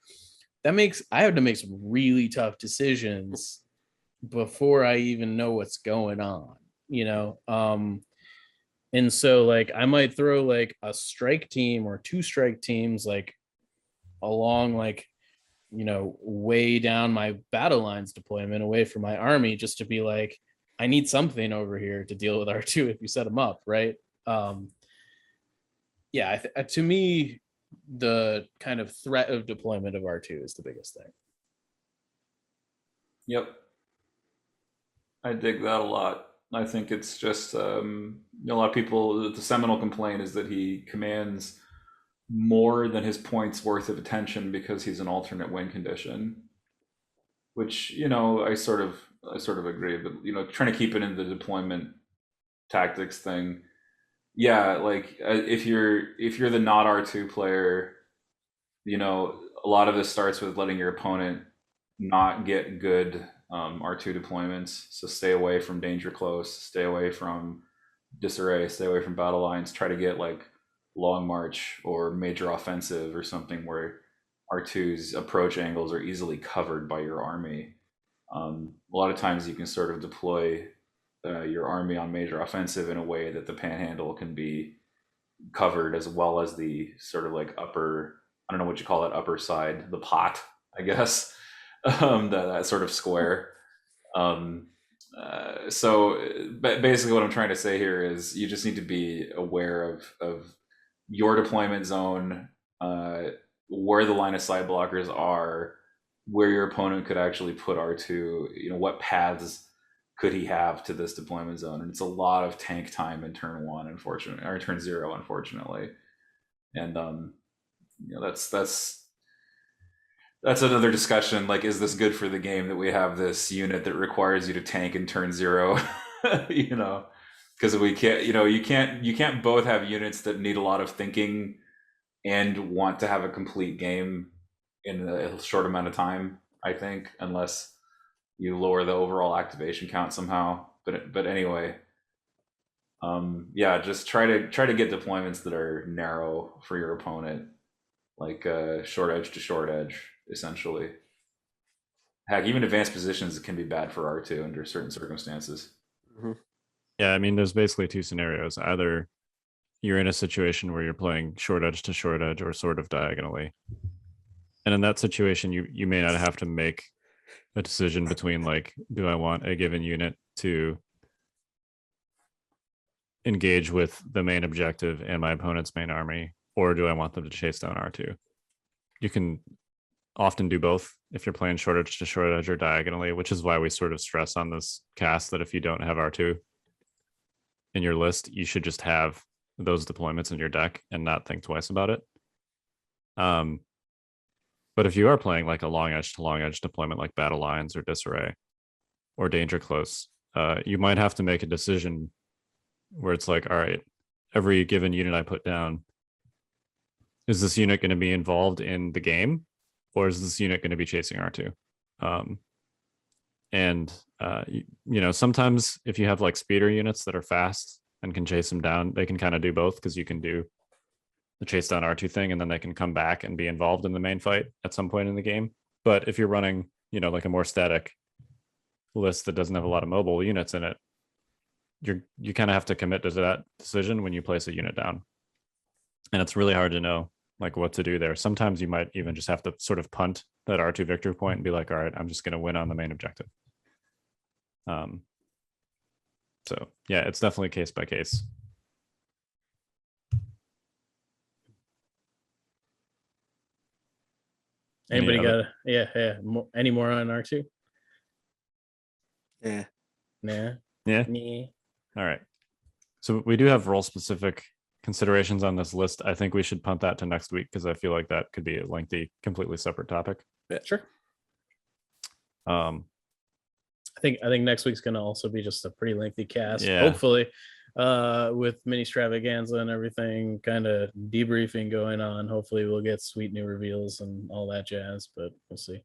I have to make some really tough decisions before I even know what's going on, you know? And so like I might throw like a strike team or two strike teams like along like, you know, way down my battle lines deployment away from my army, just to be like, I need something over here to deal with R2 if you set them up, right? Yeah, to me, the kind of threat of deployment of R2 is the biggest thing. Yep. I dig that a lot. I think it's just, a lot of people, the seminal complaint is that he commands more than his points worth of attention because he's an alternate win condition, which, you know, I sort of agree, but, you know, trying to keep it in the deployment tactics thing. Yeah, like if you're the not R2 player, you know, a lot of this starts with letting your opponent not get good R2 deployments. So stay away from danger close, stay away from disarray, stay away from battle lines, try to get like long march or major offensive or something where R2's approach angles are easily covered by your army. A lot of times you can sort of deploy your army on major offensive in a way that the panhandle can be covered, as well as the sort of like upper, I don't know what you call that upper side, the pot, I guess, that sort of square. So basically what I'm trying to say here is you just need to be aware of your deployment zone, where the line of sight blockers are, where your opponent could actually put R2, you know, what paths could he have to this deployment zone. And it's a lot of tank time in turn 1, unfortunately, or turn 0, unfortunately. And you know, that's another discussion. Like, is this good for the game that we have this unit that requires you to tank in turn 0? You know, because we can't, you know, you can't both have units that need a lot of thinking and want to have a complete game in a short amount of time, I think, unless you lower the overall activation count somehow. But anyway, yeah, just try to get deployments that are narrow for your opponent, like short edge to short edge, essentially. Heck, even advanced positions can be bad for R2 under certain circumstances. Mm-hmm. Yeah, I mean, there's basically two scenarios. Either you're in a situation where you're playing short edge to short edge or sort of diagonally. And in that situation, you may not have to make a decision between like, do I want a given unit to engage with the main objective and my opponent's main army, or do I want them to chase down R2? you can often do both if you're playing short edge to short edge or diagonally, which is why we sort of stress on this cast that if you don't have R2 in your list, you should just have those deployments in your deck and not think twice about it. But if you are playing like a long edge to long edge deployment like Battle Lines or Disarray or Danger Close, you might have to make a decision where it's like, all right, every given unit I put down, is this unit going to be involved in the game, or is this unit going to be chasing R2? Sometimes if you have like speeder units that are fast and can chase them down, they can kind of do both, because you can do the chase down R2 thing and then they can come back and be involved in the main fight at some point in the game. But if you're running, like a more static list that doesn't have a lot of mobile units in it, you kind of have to commit to that decision when you place a unit down. And it's really hard to know like what to do there. Sometimes you might even just have to sort of punt that R2 victory point and be like, all right, I'm just going to win on the main objective. So yeah, it's definitely case by case. Anybody got any more on R2? Yeah. Nah. Yeah. Nah. All right. So we do have role specific considerations on this list. I think we should punt that to next week, because I feel like that could be a lengthy, completely separate topic. Yeah, sure. I think next week's gonna also be just a pretty lengthy cast. Yeah. Hopefully, with MiniStravaganza and everything kind of debriefing going on. Hopefully we'll get sweet new reveals and all that jazz, but we'll see.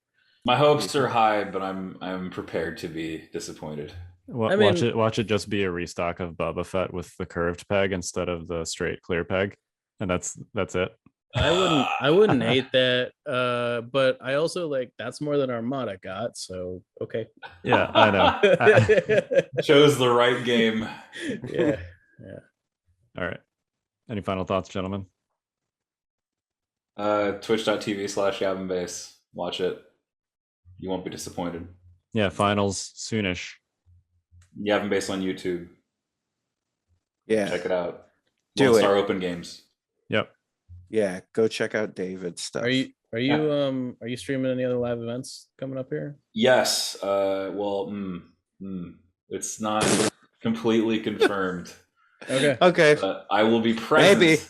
My hopes are high, but I'm prepared to be disappointed. Watch it just be a restock of Boba Fett with the curved peg instead of the straight clear peg, and that's it. I wouldn't hate that, but I also like that's more than Armada got, so okay. Yeah, I know. Chose the right game. Yeah. All right. Any final thoughts, gentlemen? Twitch.tv/YavinBase. Watch it. You won't be disappointed. Yeah, finals soonish. YavinBase on YouTube. Yeah. Check it out. Do it. Star Open Games. Yep. Yeah, go check out David's stuff. Are you streaming any other live events coming up here? Yes. It's not completely confirmed. Okay. I will be present. Maybe.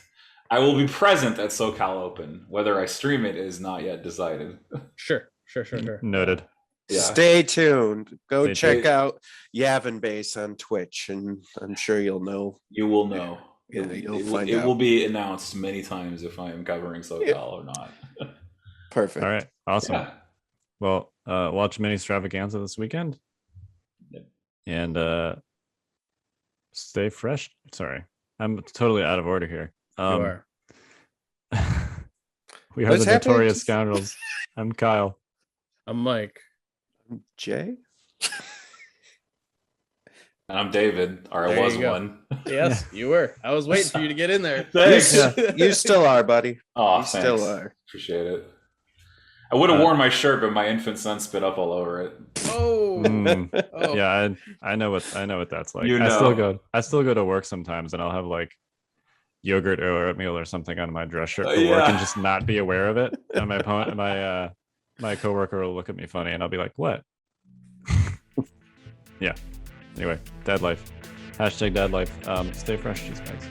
I will be present at SoCal Open. Whether I stream it is not yet decided. Sure. Noted. Yeah. Stay tuned. Go check tuned. out Yavin Base on Twitch, and I'm sure you'll know. You will know. Yeah, you'll find it out. will be announced many times if I am covering SoCal or not. Perfect. All right. Awesome. Yeah. Well, watch Mini-Stravaganza this weekend. Yep. And stay fresh. Sorry, I'm totally out of order here. You are. We are What's the happening? Notorious Scoundrels. I'm Kyle. I'm Mike. Jay? And I'm David, or I There was you go. one. Yes, you were. I was waiting for you to get in there. Thanks. You still are, buddy. Oh, You thanks. still are. Appreciate it. I would have worn my shirt, but my infant son spit up all over it. Oh. Oh. Yeah, I know what that's like. You I know. still go to work sometimes, and I'll have like yogurt or oatmeal or something on my dress shirt for work and just not be aware of it. And my coworker will look at me funny, and I'll be like, "What?" Yeah. Anyway, dad life. #dad life. Stay fresh, cheese bags.